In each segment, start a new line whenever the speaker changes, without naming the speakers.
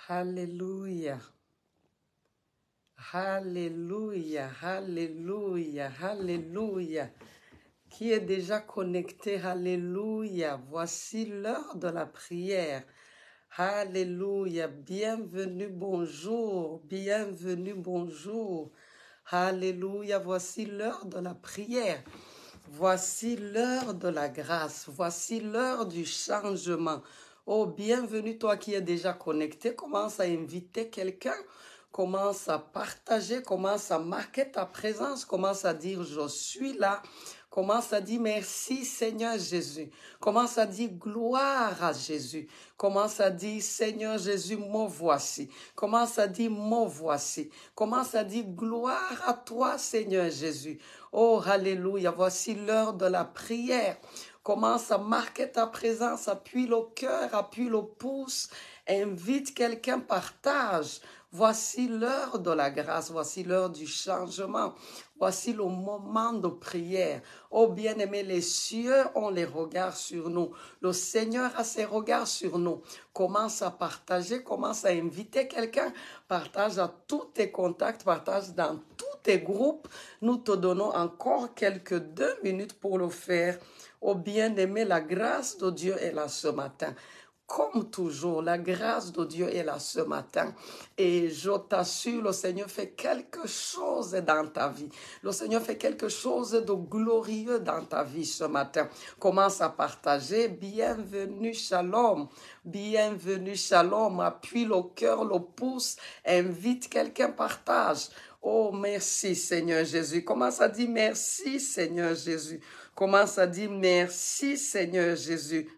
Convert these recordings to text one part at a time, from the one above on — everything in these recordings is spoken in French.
Alléluia. Alléluia, alléluia, alléluia. Qui est déjà connecté, alléluia. Voici l'heure de la prière. Alléluia. Bienvenue, bonjour. Bienvenue, bonjour. Alléluia. Voici l'heure de la prière. Voici l'heure de la grâce. Voici l'heure du changement. Oh, bienvenue toi qui es déjà connecté. Commence à inviter quelqu'un. Commence à partager. Commence à marquer ta présence. Commence à dire je suis là. Commence à dire merci Seigneur Jésus. Commence à dire gloire à Jésus. Commence à dire Seigneur Jésus, me voici. Commence à dire me voici. Commence à dire gloire à toi Seigneur Jésus. Oh, alléluia, voici l'heure de la prière. Commence à marquer ta présence, appuie le cœur, appuie le pouce, invite quelqu'un, partage. Voici l'heure de la grâce, voici l'heure du changement, voici le moment de prière. Oh bien-aimé, les cieux ont les regards sur nous. Le Seigneur a ses regards sur nous. Commence à partager, commence à inviter quelqu'un, partage à tous tes contacts, partage dans tous tes groupes. Nous te donnons encore quelques 2 minutes pour le faire. Oh bien-aimé, la grâce de Dieu est là ce matin. Comme toujours, la grâce de Dieu est là ce matin. Et je t'assure, le Seigneur fait quelque chose dans ta vie. Le Seigneur fait quelque chose de glorieux dans ta vie ce matin. Commence à partager. Bienvenue, shalom. Bienvenue, shalom. Appuie le cœur, le pouce. Invite quelqu'un, partage. Oh, merci Seigneur Jésus. Commence à dire merci Seigneur Jésus. Commence à dire merci Seigneur Jésus.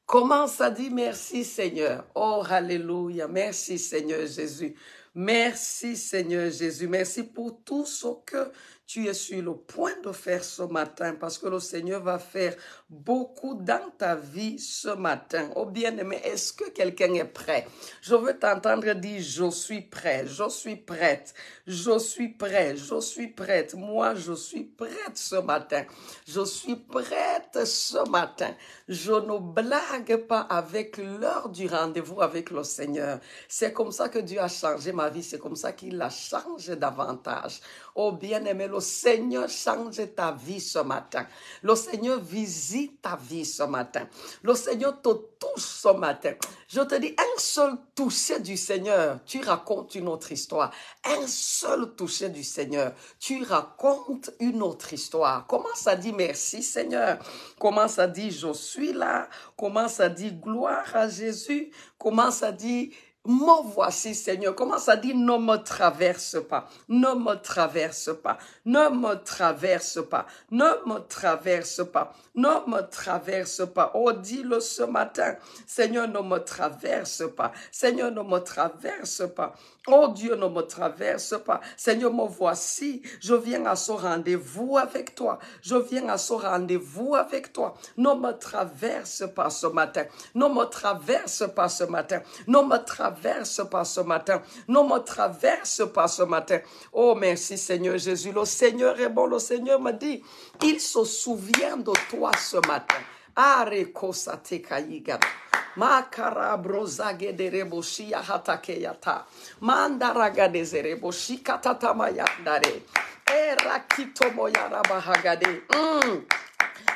Commence à dire merci Seigneur. Oh, alléluia. Merci Seigneur Jésus. Merci Seigneur Jésus. Merci pour tout ce que tu es sur le point de faire ce matin parce que le Seigneur va faire beaucoup dans ta vie ce matin. Oh bien-aimé, est-ce que quelqu'un est prêt? Je veux t'entendre dire je suis prêt, je suis prête, je suis prêt, je suis prête. Moi, je suis prête ce matin. Je suis prête ce matin. Je ne blague pas avec l'heure du rendez-vous avec le Seigneur. C'est comme ça que Dieu a changé ma vie. C'est comme ça qu'il la change davantage. Oh bien-aimé, le Seigneur change ta vie ce matin. Le Seigneur visite ta vie ce matin. Le Seigneur te touche ce matin. Je te dis, un seul toucher du Seigneur, tu racontes une autre histoire. Un seul toucher du Seigneur, tu racontes une autre histoire. Commence à dire merci Seigneur. Commence à dire je suis là. Commence à dire gloire à Jésus. Commence à dire me voici Seigneur. Commence à dire ne me traverse pas. Ne me traverse pas. Ne me traverse pas. Ne me traverse pas. Ne me traverse pas. Oh, dis-le ce matin. Seigneur, ne me traverse pas. Seigneur, ne me traverse pas. Oh Dieu, ne me traverse pas. Seigneur, me voici. Je viens à ce rendez-vous avec toi. Je viens à ce rendez-vous avec toi. Ne me traverse pas ce matin. Ne me traverse pas ce matin. Ne me traverse pas ce matin. Ne me traverse pas ce matin. Oh, merci Seigneur Jésus. Le Seigneur est bon. Le Seigneur me dit, il se souvient de toi ce matin. Arekosate kayigada. Makarabrozague de reboshia hatakeyata. Mandaraga de zereboshi katatamayandare. Erakito moyarabahagade.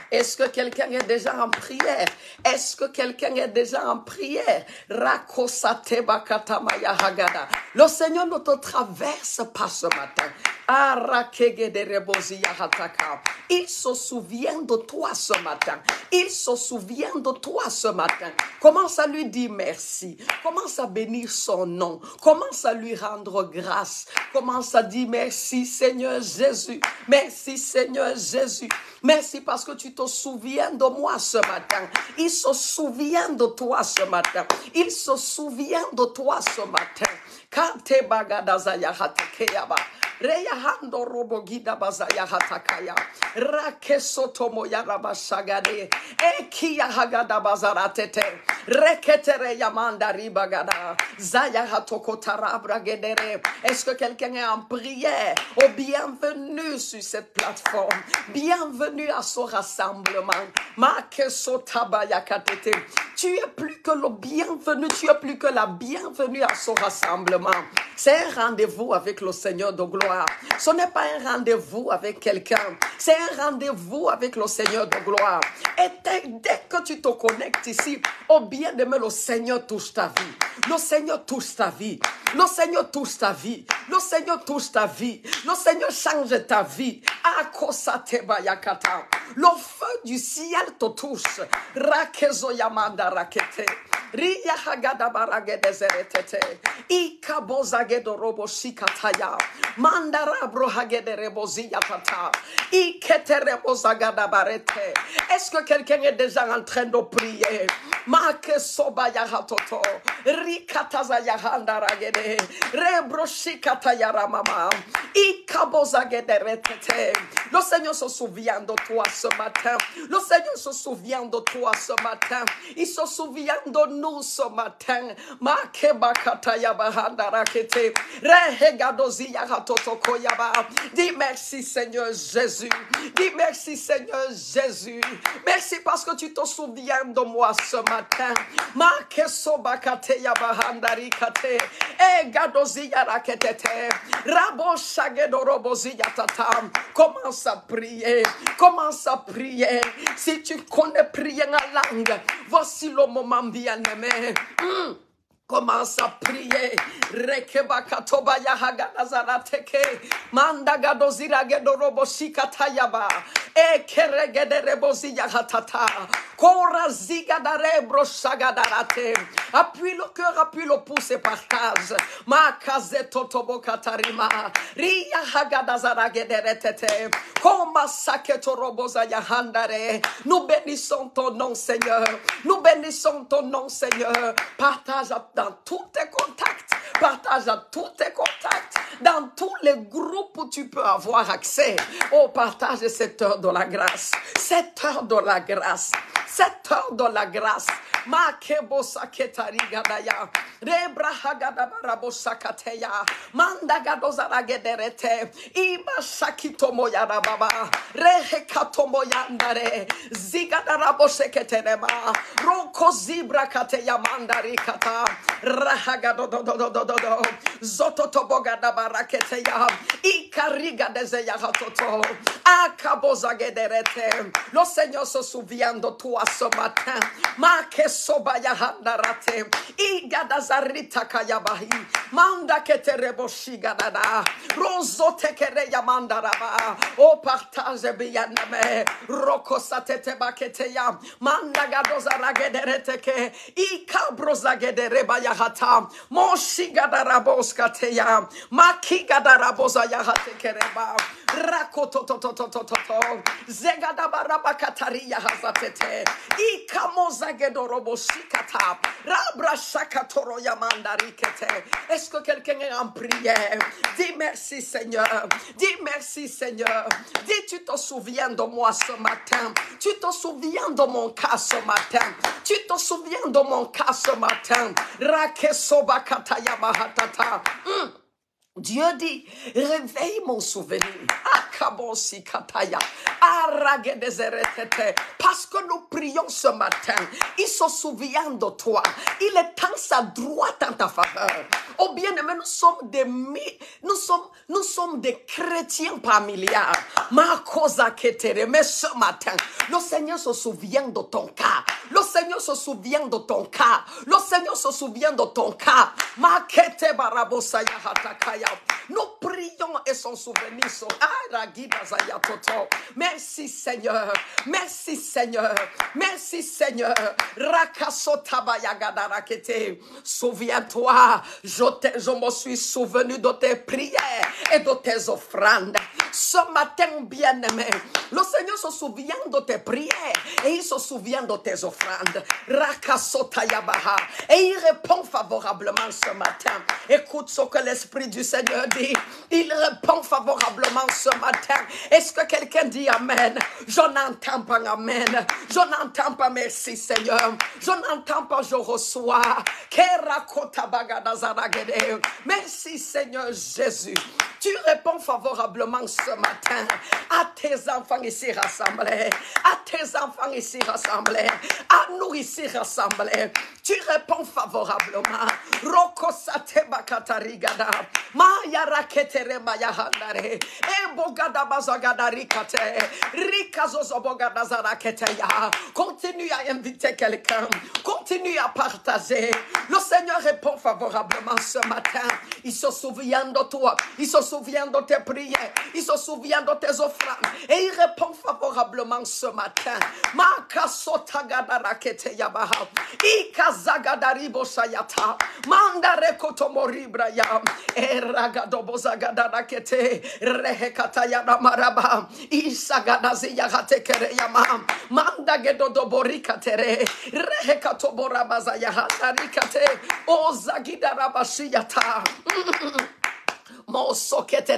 Est-ce que quelqu'un est déjà en prière? Est-ce que quelqu'un est déjà en prière? Rakosate bakatamaya hagada. Le Seigneur ne te traverse pas ce matin. Il se souvient de toi ce matin. Il se souvient de toi ce matin. Commence à lui dire merci. Commence à bénir son nom. Commence à lui rendre grâce. Commence à dire merci Seigneur Jésus. Merci Seigneur Jésus. Merci parce que tu te souviens de moi ce matin. Il se souvient de toi ce matin. Il se souvient de toi ce matin. Kante bagadazaya hatakeyaba. Reyahando robogida bazaya hatakaya. Rakesotomo yarabashagade. Ekia hagada bazaratete. Reketere yamanda ribagada. Zaya hatokotarabra gedere. Est-ce que quelqu'un est en prière? Oh, bienvenue sur cette plateforme. Bienvenue à ce rassemblement. Makesotabaya katete. Tu es plus que le bienvenu, tu es plus que la bienvenue à ce rassemblement. C'est un rendez-vous avec le Seigneur de gloire. Ce n'est pas un rendez-vous avec quelqu'un, c'est un rendez-vous avec le Seigneur de gloire. Et dès que tu te connectes ici, oh bien-aimé, le Seigneur touche ta vie. Le Seigneur touche ta vie. Le Seigneur touche ta vie. Le Seigneur touche ta vie. Le Seigneur change ta vie. Le feu du ciel te touche. Rakezo yamanda rakete. Riya hagada baragede zeretete. Ikabozagedo robo shikataya. Mandara bro hagede rebozi yatata. Ikete rebozagada barete. Est-ce que quelqu'un est déjà en train de prier? Make soba yahatoto. Rikataza yahanda ragede. Rebro shikataya ramama. Ikabozagede retete. Le Seigneur se souvient de toi ce matin. Le Seigneur se souvient de toi ce matin. Il se souvient de nous ce matin. Dis merci Seigneur Jésus. Dis merci Seigneur Jésus. Merci parce que tu te souviens de moi ce matin. Commence à prier. Commence à prier. Si tu connais prier en langue, voici le moment bien-aimé. Commence à prier. Rekeba katoba yahaga nazarateke. Mandaga dozira gedorobo shikatayaba. Ekeregede rebozi yahatata. Kora ziga darebro shagadarate. Appuie le cœur, appuie le pouce et partage. Makaze totobo katarima. Riya hagadazara gederetete. Koma saketo roboza yahandare. Nous bénissons ton nom, Seigneur. Nous bénissons ton nom, Seigneur. Partage dans tous tes contacts, partage à tous tes contacts, dans tous les groupes où tu peux avoir accès. Oh, partage cette heure de la grâce, cette heure de la grâce, cette heure de la grâce. Makebo saketari gadaya, rebra hagada barabo sakateya, mandagado zaragederete, iba shakito moyara baba, rehekato moyandare, zigadarabo seketerema, roko zibra kateya mandari kata, rahagado do do do do do do, zototobogada baraketeya, ikariga dezeya hatoto, akabo zagederete. Le Seigneur se souvient de toi ce matin. Sobaya handarate, igadazarita kayabahi, manda keterebo shigadada, rozo tekere yamandaraba, o partage bien-aimé, roko satete baketeya, manda gadozaragedereteke, ikabrozagedereba yahata, moshigadaraboskateya, makigadaraboza yahatekereba, rakototototototo, zegadabarabakataria hazatete, ikamozagedoro. Est-ce que quelqu'un est en prière? Dis merci Seigneur. Dis merci Seigneur. Dis tu te souviens de moi ce matin. Tu te souviens de mon cas ce matin. Tu te souviens de mon cas ce matin. Dieu dit, réveille mon souvenir. Parce que nous prions ce matin, il se souvient de toi. Il étend sa droite en ta faveur. Oh bien-aimé, nous sommes des chrétiens par milliards. Mais ce matin, le Seigneur se souvient de ton cas. Le Seigneur se souvient de ton cas. Le Seigneur se souvient de ton cas. Nous prions et son souvenir sont merci Seigneur, merci Seigneur, merci Seigneur. Souviens-toi, je me suis souvenu de tes prières et de tes offrandes. Ce matin, bien-aimé, le Seigneur se souvient de tes prières et il se souvient de tes offrandes. Et il répond favorablement ce matin. Écoute ce que l'Esprit du Seigneur Seigneur dit, il répond favorablement ce matin. Est-ce que quelqu'un dit Amen? Je n'entends pas Amen. Je n'entends pas merci Seigneur. Je n'entends pas je reçois. Merci Seigneur Jésus. Tu réponds favorablement ce matin à tes enfants ici rassemblés, à tes enfants ici rassemblés, à nous ici rassemblés. Tu réponds favorablement. Rokosate bakatarigada, maya raketere maya handare, e bogada bazagada rikate, rikazozo bogada zaraketeya. Continue à inviter quelqu'un, continue à partager. Le Seigneur répond favorablement ce matin. Il se souvient de toi, il se souvient de tes prières, il se souvient de tes offrandes et il répond favorablement ce matin. Makasotagada raketeya baha, ikazagadari bosayata, mandare kotomoribraya, eragado bozagada rakete, rehekataya namaraba, isagadazi yagatekere yama, mandagedo doborikatere, rehekatoborabaza yahandarikate, ozagidarabashiyata. Moso ke te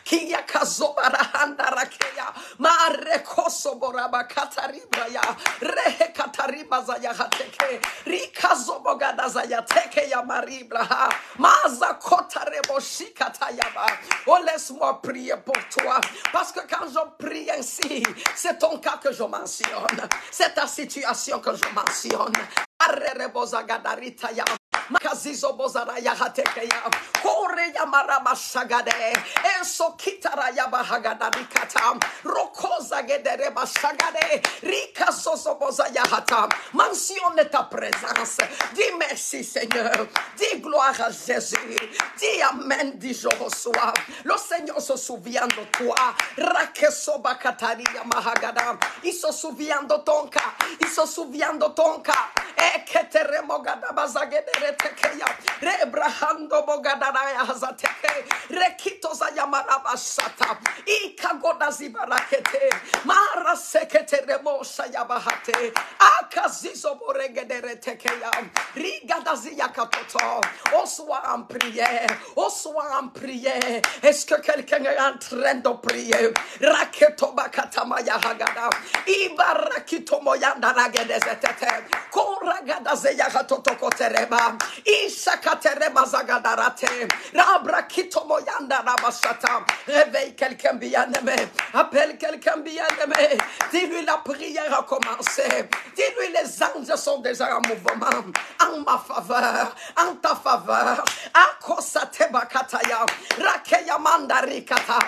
kia kazobara handarakeya mare koso boraba kataribraya rehe katariba zaya hateke rikazobogada zaya teke ya maribra maza kotarebo shikatayaba. Oh, laisse-moi prier pour toi parce que quand je prie ainsi, c'est ton cas que je mentionne, c'est ta situation que je mentionne. Arrebozagadariya Makazizo bozara ya hatekeya, kore ya marama shagade, enso kitara ya bahagada rikata, rokoza gedere bashagade, rika soso boza ya hata. Mentionne ta présence, dis merci Seigneur, dis gloire à Jésus, dis amen, dis je reçois. Le Seigneur se souvient de toi, rakeso bakatari ya mahagada, il se souvient de ton cas, il se souvient de ton cas, et ketere mogada bazagedere tekeya, rebrahando bogadara hazateke, rekito zayamara basata, ikagoda zibarakete, mara sekete remo shayabahate, akazizo boregedere tekeya, rigada ziyakatoto. On soit en prière, on soit en prière. Est-ce que quelqu'un est en train de prier? Raketo bakatama yahagada, ibarakito moyanda ragedezetete, koragada zeyakatoto kotereba, ishakatereba zagadarate, rabrakito moyanda rabashata. Réveille quelqu'un bien-aimé, appelle quelqu'un bien-aimé, dis-lui la prière a commencé, dis-lui les anges sont déjà en mouvement, en ma faveur, en ta faveur. Akosate bakataya, rakeya mandarikata,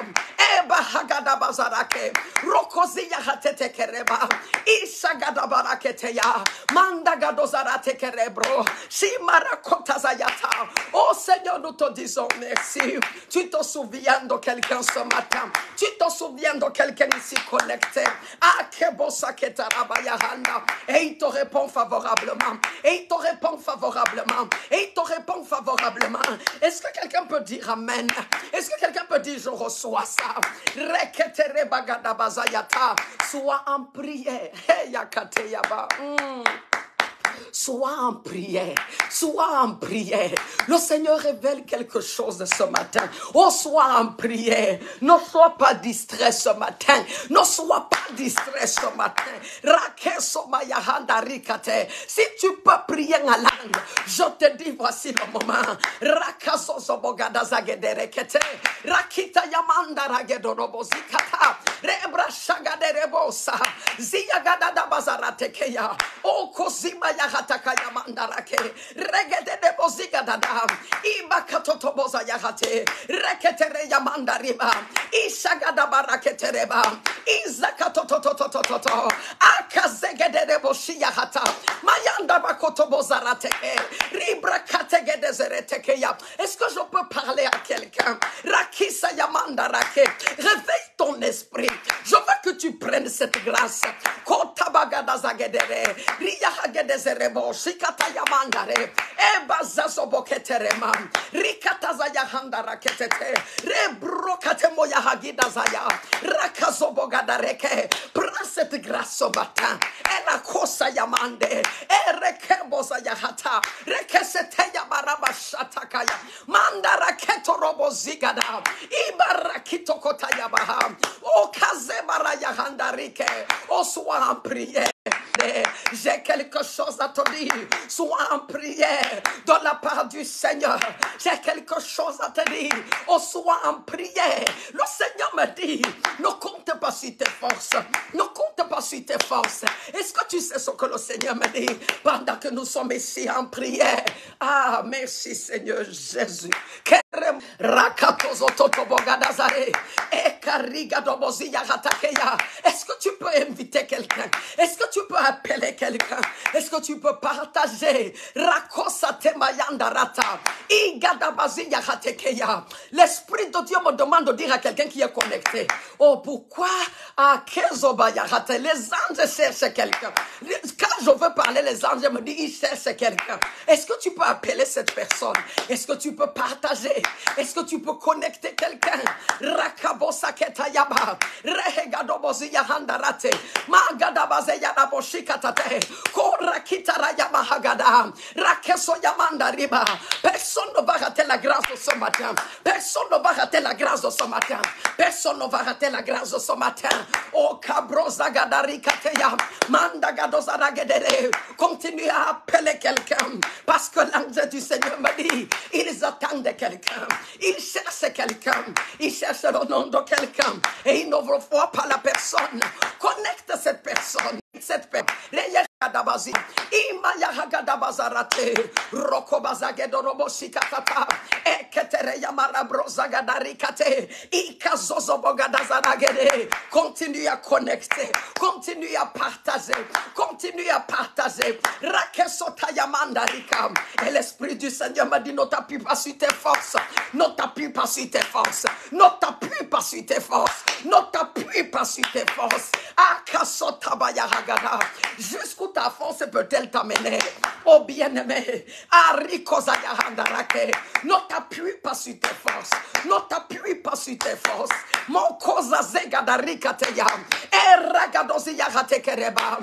eba hagada bazarake, rokoziya hatete kereba, ishagada baraketeya, mandagado zarate kerebro, shimarakota zayata. Oh Seigneur, nous te disons merci. Tu te souviens de quelqu'un ce matin, tu te souviens de quelqu'un ici connecté, akebosa ketarabayahanda, et il te répond favorablement, et il te répond favorablement, et il te répond favorablement. Est-ce que quelqu'un peut dire amen? Est-ce que quelqu'un peut dire je reçois ça? Reketere bagadabazayata. Sois en prière. Hey, yakateyaba. Sois en prière, sois en prière. Le Seigneur révèle quelque chose ce matin. Oh, sois en prière. Ne sois pas distrait ce matin. Ne sois pas distrait ce matin. Si tu peux prier en langue, je te dis voici le moment. Rakita yamanda ragedorobozikata. Rebra shagaderebosa. Ziyagada bazaratekeya. O kozima yahataka yamandarake. Regede de boziga dada. Iba katoto boza yahate. Reketere yamandariba. Ishagada baraketereba. Izakatotototototo. Akazegede de boshi yahata. Mayanda bakoto bozarateke. Ribra kategede zeretekeya. Est-ce que je peux parler à quelqu'un? Rakisa yamandarake. Réveille ton esprit. Je veux que tu prennes cette grâce. Kotabagada zagedere. Riyahagedezerebo. Shikata yamandare. Ebazazo boketerema. Rikata zayahanda ketete. Rebrokate moyahagida zaya. Rakazo bogadareke. Prends cette grâce ce matin. Et la cosa yamande. Et rekebosa yahata. Rekesete yabaraba shatakaya. Mandara keto robo zigada. Ibarakito kota yabaha. O kazebara yahandarike. O sois en prière. J'ai quelque chose à te dire. Sois en prière de la part du Seigneur. J'ai quelque chose à te dire. Oh, sois en prière. Le Seigneur me dit, ne compte pas sur tes forces. Ne compte pas sur tes forces. Est-ce que tu sais ce que le Seigneur me dit pendant que nous sommes ici en prière? Ah, merci Seigneur Jésus. Est-ce que tu peux inviter quelqu'un? Est-ce que tu peux appeler quelqu'un? Est-ce que tu peux partager? L'Esprit de Dieu me demande de dire à quelqu'un qui est connecté. Oh, pourquoi les anges cherchent quelqu'un? Quand je veux parler, les anges me disent ils cherchent quelqu'un. Est-ce que tu peux appeler cette personne? Est-ce que tu peux partager? Est-ce que tu peux connecter quelqu'un? Rakabosaketayaba, Rehegadoboziyahandarate, Magadabazeyanabosikatate, Korakitarayamahagada, Rakesoyamandariba. Personne ne va rater la grâce de ce matin. Personne ne va rater la grâce de ce matin. Personne ne va rater la grâce de ce matin. Oh, Kabrozagadari-kateya, Mandagadozaragedere. Continue à appeler quelqu'un. Parce que l'ange du Seigneur me dit, ils attendent quelqu'un. Ils cherchent quelqu'un. Ils cherchent le nom de quelqu'un. Et ils ne voient pas la personne. Connecte cette personne. Cette personne. Dabazi, Imayahagadabazarate, Rokobazagedorobosikatata, Eketere Yamarabrozaгадарikate, Ikazozobogadazaragede. Continue à connecter, continue à partager, continue à partager. Rakesotayamandarika. Et l'Esprit du Seigneur m'a dit, ne t'appuie pas sur tes forces, ne t'appuie pas sur tes forces, ne t'appuie pas sur tes forces, ne t'appuie pas sur tes forces. Akasotabayahagada. Jusqu'où ta force peut-elle t'amener? Oh bien-aimé, ne t'appuie pas sur tes forces, ne t'appuie pas sur tes forces. Mon cosa zegadarikateya, eragadoziyahatekereba,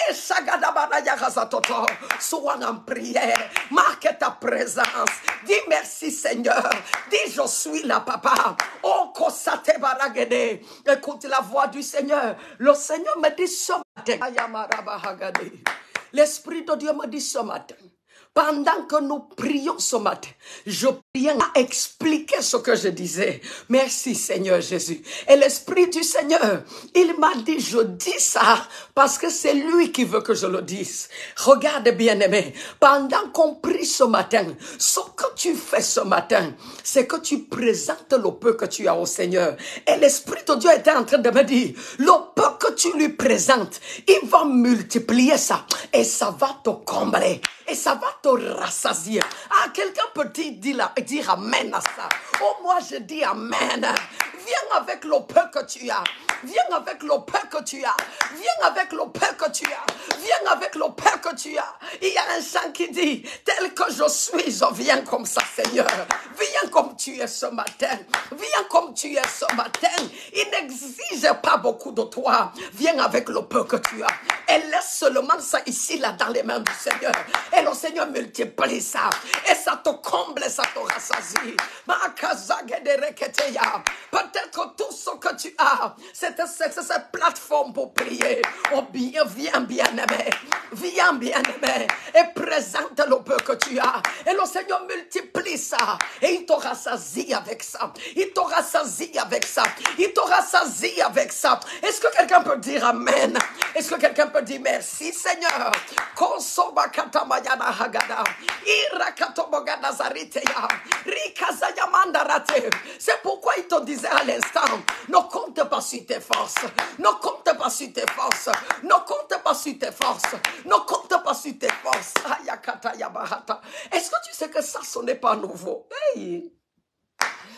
eshagadabadayahazatoto. Sois en prière, marque ta présence. Dis merci Seigneur, dis je suis là papa. Oh kosate baragede. Écoute la voix du Seigneur. Le Seigneur me dit ce matin. L'Esprit de Dieu me dit ce matin, pendant que nous prions ce matin, je priais à expliquer ce que je disais. Merci Seigneur Jésus. Et l'Esprit du Seigneur, il m'a dit, je dis ça parce que c'est lui qui veut que je le dise. Regarde bien-aimé, pendant qu'on prie ce matin, ce que tu fais ce matin, c'est que tu présentes le peu que tu as au Seigneur. Et l'Esprit de Dieu était en train de me dire, le peu que tu lui présentes, il va multiplier ça et ça va te combler. Et ça va te rassasier. Ah, quelqu'un peut dire amen à ça. Oh, moi je dis amen. Viens avec le peu que tu as. Viens avec le peu que tu as. Viens avec le peu que tu as. Viens avec le peu que tu as. Il y a un chant qui dit, tel que je suis, je viens comme ça, Seigneur. Viens comme tu es ce matin. Viens comme tu es ce matin. Il n'exige pas beaucoup de toi. Viens avec le peu que tu as. Et laisse seulement ça ici, là, dans les mains du Seigneur. Et le Seigneur multiplie ça. Et ça te comble, ça te rassasie. Peut-être que tout ce que tu as, c'est cette plateforme pour prier. Oh bien, viens bien-aimé. Viens bien-aimé. Et présente le peu que tu as. Et le Seigneur multiplie ça. Et il te rassasie avec ça. Il te rassasie avec ça. Il te rassasie avec ça. Est-ce que quelqu'un peut dire amen? Est-ce que quelqu'un peut dire merci Seigneur? C'est pourquoi il te disait à l'instant, ne compte pas sur tes forces, ne compte pas sur tes forces, ne compte pas sur tes forces, ne compte pas sur tes forces. Est-ce que tu sais que ça, ce n'est pas nouveau? Hey.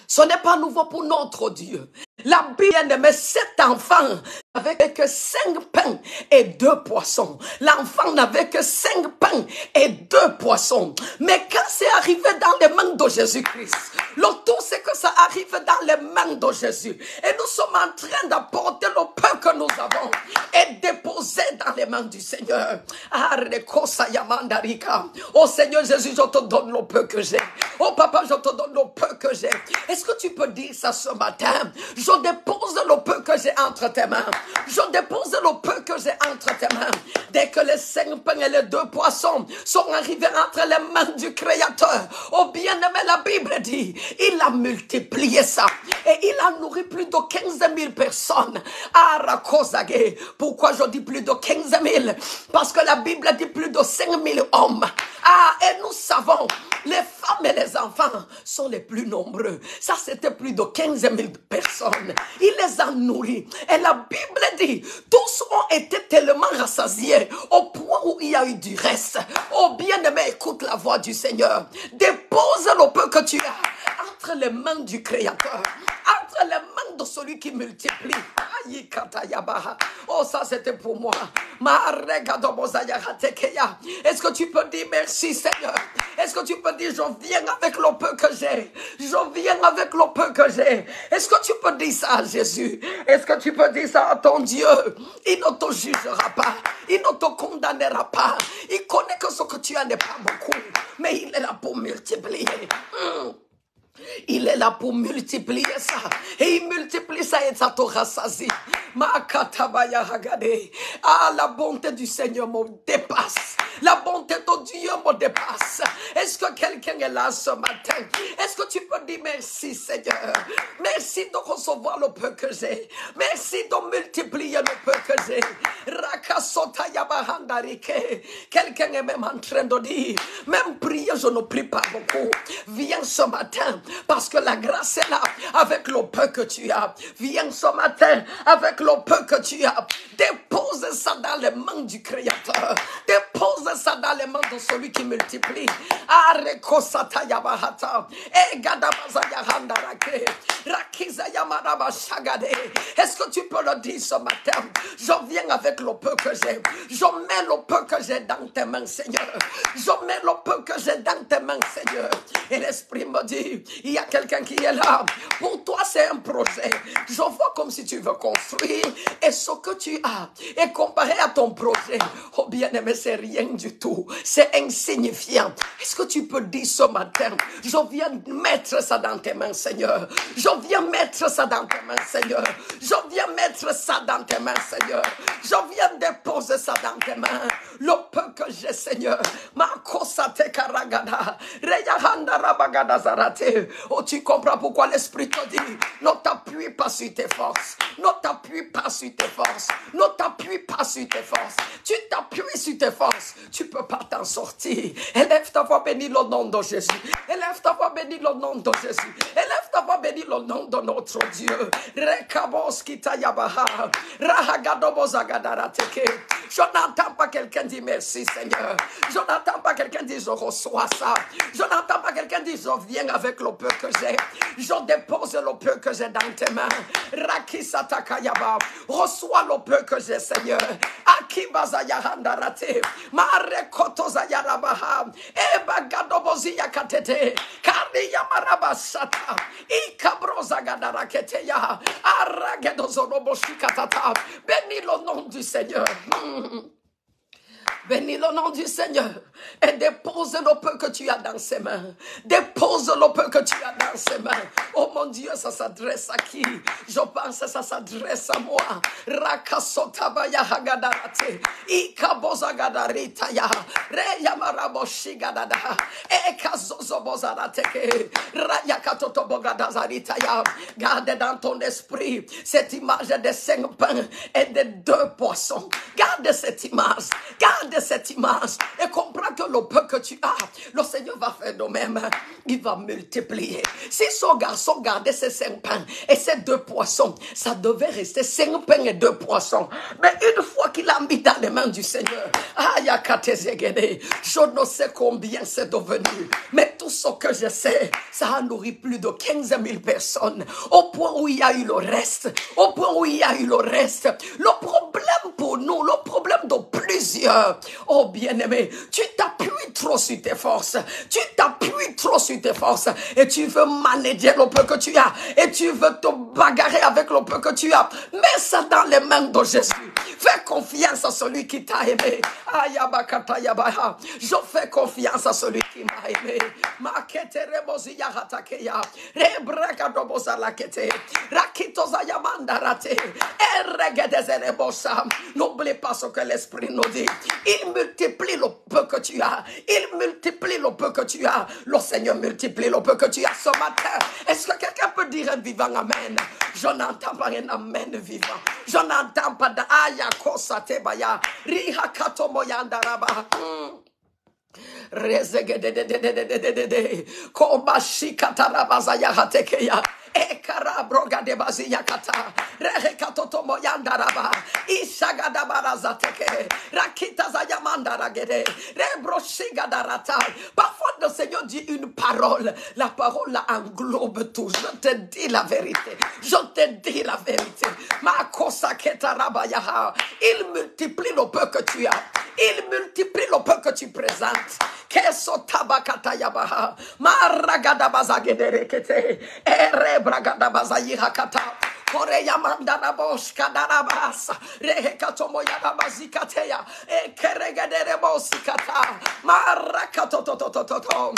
Ce n'est pas nouveau pour notre Dieu. La Bible met 7 enfants avec que 5 pains et 2 poissons. L'enfant n'avait que 5 pains et 2 poissons. Mais quand c'est arrivé dans les mains de Jésus-Christ, le tout c'est que ça arrive dans les mains de Jésus. Et nous sommes en train d'apporter le peu que nous avons et déposer dans les mains du Seigneur. Oh Seigneur Jésus, je te donne le peu que j'ai. Oh Papa, je te donne le peu que j'ai. Est-ce que tu peux dire ça ce matin? Je dépose le peu que j'ai entre tes mains. Je dépose le peu que j'ai entre tes mains. Dès que les 5 pains et les 2 poissons sont arrivés entre les mains du Créateur, oh bien-aimé, la Bible dit, il a multiplié ça. Et il a nourri plus de 15 000 personnes. Arakozage. Pourquoi je dis plus de 15 000? Parce que la Bible dit plus de 5 000 hommes. Et nous savons, les femmes et les enfants sont les plus nombreux. Ça, c'était plus de 15 000 personnes. Il les a nourris. Et la Bible dit, tous ont été tellement rassasiés au point où il y a eu du reste. Oh bien-aimé, écoute la voix du Seigneur. Dépose le peu que tu as entre les mains du Créateur. Entre les mains de celui qui multiplie. Oh, ça c'était pour moi. Est-ce que tu peux dire merci Seigneur? Est-ce que tu peux dire je viens avec le peu que j'ai? Je viens avec le peu que j'ai. Est-ce que tu peux dire ça à Jésus? Est-ce que tu peux dire ça à ton Dieu? Il ne te jugera pas. Il ne te condamnera pas. Il connaît que ce que tu as n'est pas beaucoup. Mais il est là pour multiplier. Il est là pour multiplier ça. Et il multiplie ça et ça te rassasie. La bonté du Seigneur me dépasse. La bonté de Dieu me dépasse. Est-ce que quelqu'un est là ce matin? Est-ce que tu peux dire merci Seigneur? Merci de recevoir le peu que j'ai. Merci de multiplier le peu que j'ai. Quelqu'un est même en train de dire, même prier, je ne prie pas beaucoup. Viens ce matin, parce que la grâce est là, avec le peu que tu as. Viens ce matin, avec le peu que tu as. Dépose ça dans les mains du Créateur. Dépose ça dans les mains de celui qui multiplie. Est-ce que tu peux le dire ce matin? Je viens avec le peu que j'ai. Je mets le peu que j'ai dans tes mains, Seigneur. Je mets le peu que j'ai dans tes mains, Seigneur. Et l'Esprit me dit, il y a quelqu'un qui est là. Pour toi, c'est un projet. Je vois comme si tu veux construire. Et ce que tu as est comparé à ton projet. Oh bien-aimé, c'est rien du tout. C'est insignifiant. Est-ce que tu peux dire ce matin, je viens mettre ça dans tes mains, Seigneur. Je viens mettre ça dans tes mains, Seigneur. Je viens mettre ça dans tes mains, Seigneur. Je viens déposer ça dans tes mains. Le peu que j'ai, Seigneur. Oh, tu comprends pourquoi l'Esprit te dit, ne t'appuie pas sur tes forces. Ne t'appuie pas sur tes forces. Ne t'appuie pas sur tes forces. Tu t'appuies sur tes forces. Tu peux pas t'en sortir. Élève ta voix, bénis le nom de Jésus. Élève ta voix, bénis le nom de Jésus. Élève ta voix, bénis le nom de notre Dieu. Je n'entends pas quelqu'un dire merci Seigneur. Je n'entends pas quelqu'un dire je reçois ça. Je n'entends pas quelqu'un dire je viens avec le peu que j'ai. Je dépose le peu que j'ai dans tes mains. Rakisatakayaba. Reçois le peu que j'ai Seigneur. Akibazayahandarate. Marekotozayarabaha. Ebagadoboziakatete. Kariyamarabasata. Ikabrozagadarakete. Aragedozoroboshikatata. Bénis le nom du Seigneur. Bénis le nom du Seigneur et dépose le peu que tu as dans ses mains. Dépose le peu que tu as dans ses mains. Oh mon Dieu, ça s'adresse à qui? Je pense que ça s'adresse à moi. Rakasotabaya hagadarate. Ikabozagadaritaya. Reyamaraboshigadada. Ekazozobozadate. Rayakatotobogadazariitaya. Garde dans ton esprit cette image des 5 pains et des 2 poissons. Garde cette image. Garde cette image et comprends que le peu que tu as, le Seigneur va faire de même. Il va multiplier. Si son garçon gardait ses 5 pains et ses 2 poissons, ça devait rester 5 pains et 2 poissons. Mais une fois qu'il a mis dans les mains du Seigneur, je ne sais combien c'est devenu. Mais tout tout ce que je sais, ça a nourri plus de 15 000 personnes. Au point où il y a eu le reste. Au point où il y a eu le reste. Le problème pour nous, le problème de plusieurs. Oh bien-aimé, tu t'appuies trop sur tes forces. Tu t'appuies trop sur tes forces. Et tu veux manager le peu que tu as. Et tu veux te bagarrer avec le peu que tu as. Mets ça dans les mains de Jésus. Fais confiance à celui qui t'a aimé. Je fais confiance à celui qui m'a aimé. N'oublie pas ce que l'Esprit nous dit. Il multiplie le peu que tu as. Il multiplie le peu que tu as. Le Seigneur multiplie le peu que tu as ce matin. Est-ce que quelqu'un peut dire un vivant amen? Je n'entends pas un amen vivant. Je n'entends pas d'aya kosate baya. Riha katomo yandaraba. Rezegededededededede. Kobashi katarabaza yahatekeya. Ekarabroga de baziyakata. Rehekatoto moyandaraba. Ishagadabarazateke. Rakita zayamandaragede. Rebroshigadarata. Parfois le Seigneur dit une parole. La parole la englobe tout. Je te dis la vérité. Je te dis la vérité. Makosa ketarabayaha. Il multiplie le peu que tu as. Il multiplie le peu que tu présentes. Keso tabakata yabaha. Maragadabazagederekete. Erebragadabazayihakata. Koreyamandanabosh kadarabasa. Rehekatomoyadabazikateya. Ekeregaderebosikata. Marakatototototom.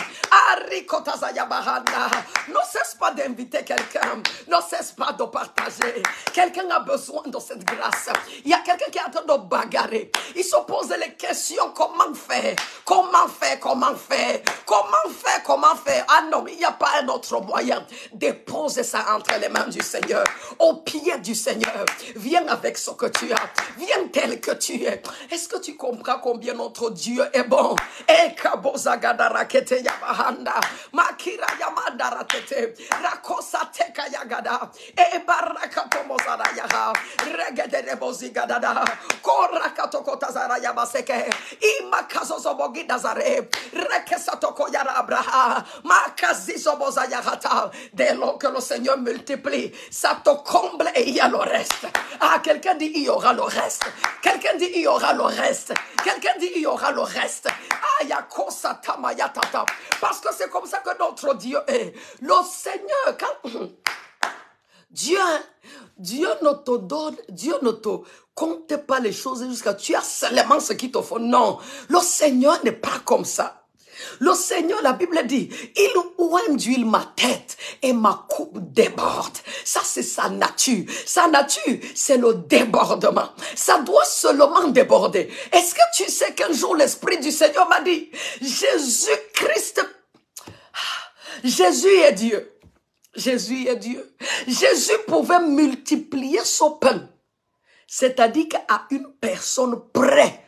Arikotazayabahana. Ne cesse pas d'inviter quelqu'un. Ne cesse pas de partager. Quelqu'un a besoin de cette grâce. Il y a quelqu'un qui est en train de bagarrer. Il se pose les questions. Comment faire? Comment faire? Comment faire? Comment faire? Comment faire? Ah non, il n'y a pas un autre moyen. Dépose ça entre les mains du Seigneur. Au pied du Seigneur. Viens avec ce que tu as. Viens tel que tu es. Est-ce que tu comprends combien notre Dieu est bon? Ekabozagadarakete yabahanda. Makira yamadaratete. Rakosateka yagada. Ebarakatomozara yaha. Regederebozigadada. Korakatokotazara yabaseke. Imakazozobogidazare. Rekesatoko yarabraha. Makazizobozayahata. Dès lors que le Seigneur multiplie, ça te comble et il y a le reste. Ah, quelqu'un dit il y aura le reste. Quelqu'un dit il y aura le reste. Quelqu'un dit il y aura le reste. Ah, yakosa tamayatata. Parce que c'est comme ça que notre Dieu est. Le Seigneur, quand Dieu ne te donne, Dieu ne te compte pas les choses jusqu'à tu as seulement ce qu'il te faut. Non, le Seigneur n'est pas comme ça. Le Seigneur, la Bible dit, il oint d'huile ma tête et ma coupe déborde. Ça, c'est sa nature. Sa nature, c'est le débordement. Ça doit seulement déborder. Est-ce que tu sais qu'un jour, l'Esprit du Seigneur m'a dit, Jésus-Christ, Jésus est Dieu. Jésus est Dieu. Jésus pouvait multiplier son pain. C'est-à-dire qu'à une personne près,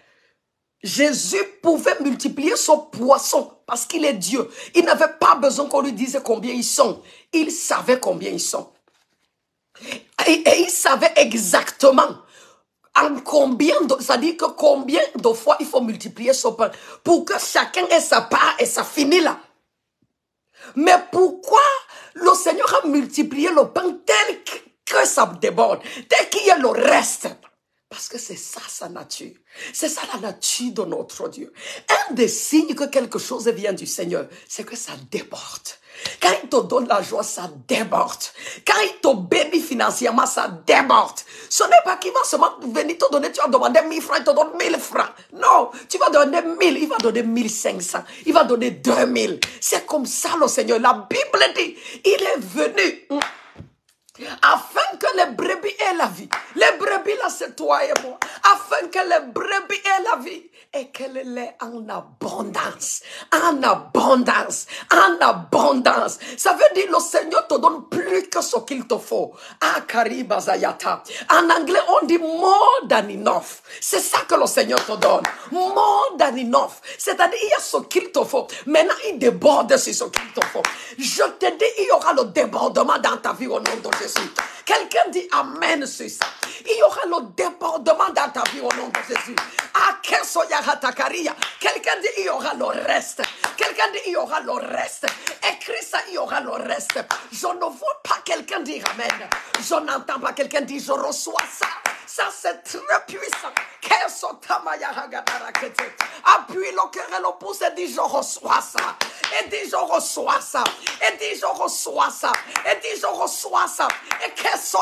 Jésus pouvait multiplier son poisson parce qu'il est Dieu. Il n'avait pas besoin qu'on lui dise combien ils sont. Il savait combien ils sont. Et il savait exactement en combien, c'est-à-dire que combien de fois il faut multiplier son pain pour que chacun ait sa part et ça finit là. Mais pourquoi le Seigneur a multiplié le pain tel que ça déborde, tel qu'il y a le reste? Parce que c'est ça sa nature. C'est ça la nature de notre Dieu. Un des signes que quelque chose vient du Seigneur, c'est que ça déborde. Quand il te donne la joie, ça déborde. Quand il te bénit financièrement, ça déborde. Ce n'est pas qu'il va seulement venir te donner, tu vas demander 1000 francs, il te donne 1000 francs. Non, tu vas donner 1000, il va donner 1500, il va donner 2000. C'est comme ça le Seigneur. La Bible dit, il est venu afin que les brebis aient la vie. Les brebis là, c'est toi et moi. Afin que les brebis aient la vie et qu'elle l'ait en abondance. En abondance. En abondance. Ça veut dire le Seigneur te donne plus que ce qu'il te faut. Akariba Zayata. En anglais, on dit more than enough. C'est ça que le Seigneur te donne. More than enough. C'est-à-dire, il y a ce qu'il te faut. Maintenant, il déborde sur ce qu'il te faut. Je te dis, il y aura le débordement dans ta vie au nom de Jésus. Quelqu'un dit Amen sur ça. Il y aura le débordement dans ta vie au nom de Jésus. Quelqu'un dit il y aura le reste. Quelqu'un dit il y aura le reste. Écris ça, il y aura le reste. Je ne vois pas quelqu'un dire amen. Je n'entends pas quelqu'un dire je reçois ça. Ça c'est très puissant. Appuie le cœur et le pouce et dis je reçois ça. Et dis je reçois ça. Et dis je reçois ça. Et dis je reçois ça. Et qu'est-ce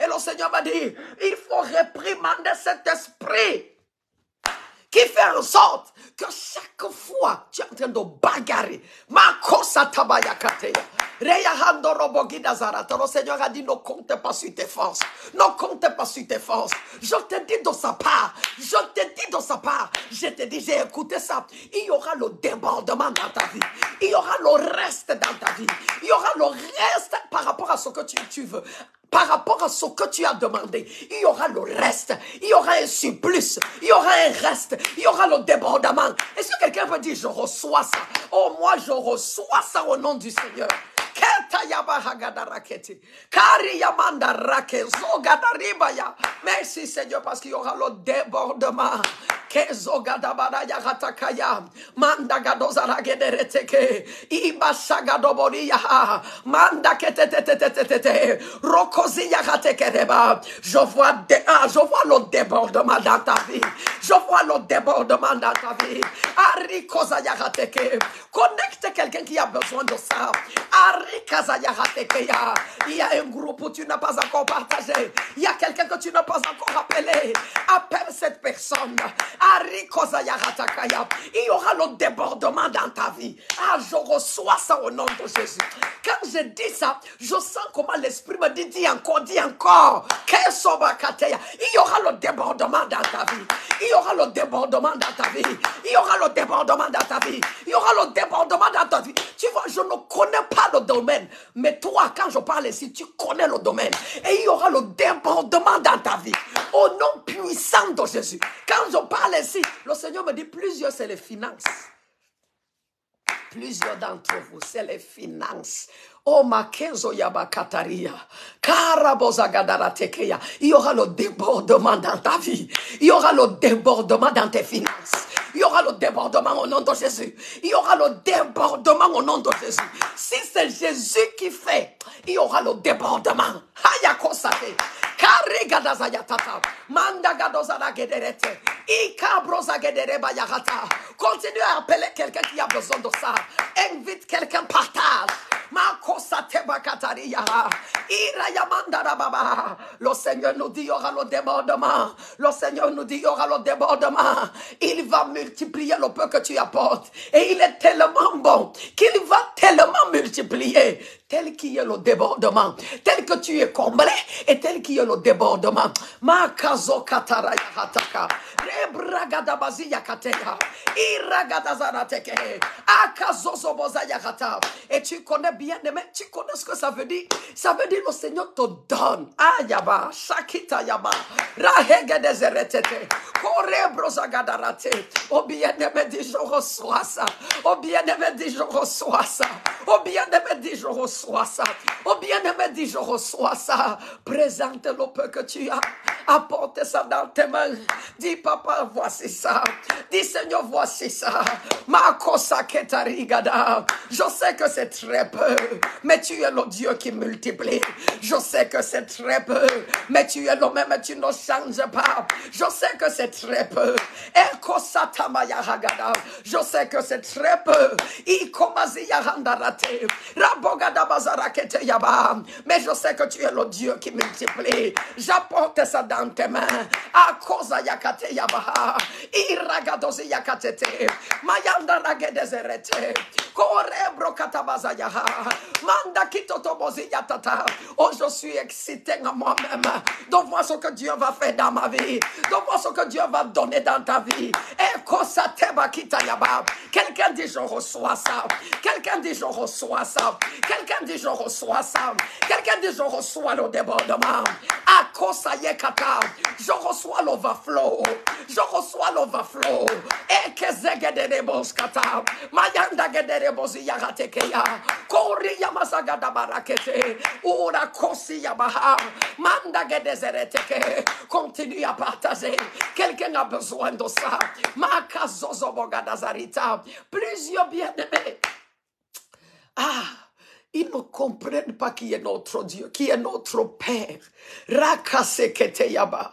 et le Seigneur m'a dit, il faut réprimander cet esprit qui fait en sorte que chaque fois tu es en train de bagarrer. Le Seigneur a dit, ne compte pas sur tes forces. Ne compte pas sur tes forces. Je te dis de sa part. Je te dis de sa part. Je te dis, j'ai écouté ça. Il y aura le débordement dans ta vie. Il y aura le reste dans ta vie. Il y aura le reste par rapport à ce que tu veux. Par rapport à ce que tu as demandé, il y aura le reste, il y aura un surplus, il y aura un reste, il y aura le débordement. Est-ce que quelqu'un peut dire, je reçois ça? Oh, moi, je reçois ça au nom du Seigneur. Merci Seigneur parce qu'il y aura le débordement. Je vois le débordement dans ta vie. Je vois le débordement dans ta vie. Connecte quelqu'un qui a besoin de ça. Il y a un groupe où tu n'as pas encore partagé. Il y a quelqu'un que tu n'as pas encore appelé. Appelle cette personne. Il y aura le débordement dans ta vie. Ah, je reçois ça au nom de Jésus. Quand je dis ça, je sens comment l'Esprit me dit, dis encore, dis encore. Il y aura le débordement dans ta vie. Il y aura le débordement dans ta vie. Il y aura le débordement dans ta vie. Il y aura le débordement dans ta vie. Tu vois, je ne connais pas le domaine. Mais toi, quand je parle ici, tu connais le domaine. Et il y aura le débordement dans ta vie. Au nom puissant de Jésus. Quand je parle ici, le Seigneur me dit plusieurs, c'est les finances. Plusieurs d'entre vous, c'est les finances. Oh, Makenzo Yabakataria. Karabozagadaраtekeya. Il y aura le débordement dans ta vie. Il y aura le débordement dans tes finances. Il y aura le débordement au nom de Jésus. Il y aura le débordement au nom de Jésus. Si c'est Jésus qui fait, il y aura le débordement. Hayakosate. Continue à appeler quelqu'un qui a besoin de ça. Invite quelqu'un, partage. Le Seigneur nous dit il y aura le débordement. Le Seigneur nous dit il y aura le débordement. Il va multiplier le peu que tu apportes. Et il est tellement bon qu'il va tellement multiplier. Tel qu'il y a le débordement. Tel que tu es comblé et tel qu'il y a le débordement. Et tu connais bien, mais tu connais ce que ça veut dire. Ça veut dire le Seigneur te donne. Ayaba, Shakita Yaba, Rahega Deseretete, Korebrozagadaraté. Oh bien-aimé, dis je reçois ça. Oh bien-aimé, dis je reçois ça. Oh bien-aimé, dis je reçois ça. Oh bien-aimé, dis je reçois ça. Présente le peu que tu as. Apporte ça dans tes mains. Dis papa, voici ça. Dis Seigneur, voici ça. Makosa ketarigada. Je sais que c'est très peu, mais tu es le Dieu qui multiplie. Je sais que c'est très peu, mais tu es le même et tu ne changes pas. Je sais que c'est très peu. Je sais que c'est très peu. Mais je sais que tu es le Dieu qui multiplie. J'apporte ça dans tes mains. À cause yakate yabaha. Iragadosi yakatete. Mayanda ragedezerete. Korebro katabaza yaha. Manda kitotobozi yatata. Oh, je suis excité à moi-même de voir ce que Dieu va faire dans ma vie. De voir ce que Dieu va donner dans ta vie. Et kosateba kita yaba. Quelqu'un dit je reçois ça. Quelqu'un dit je reçois reçois ça. Quelqu'un dit, je reçois ça. Quelqu'un dit, je reçois le débordement. Akosayekata. Je reçois l'overflow. Je reçois l'overflow. Ekezegedeboskata. Mayandagedebosi yaratekeya. Kori yamasagada barakete. Ura kosi yabaha. Mandagedezereteke. Continue à partager. Quelqu'un a besoin de ça. Makazozobogadazarita. Plusieurs bien-aimés. Ah, ils ne comprennent pas qui est notre Dieu, qui est notre Père. Rakaseketeyaba.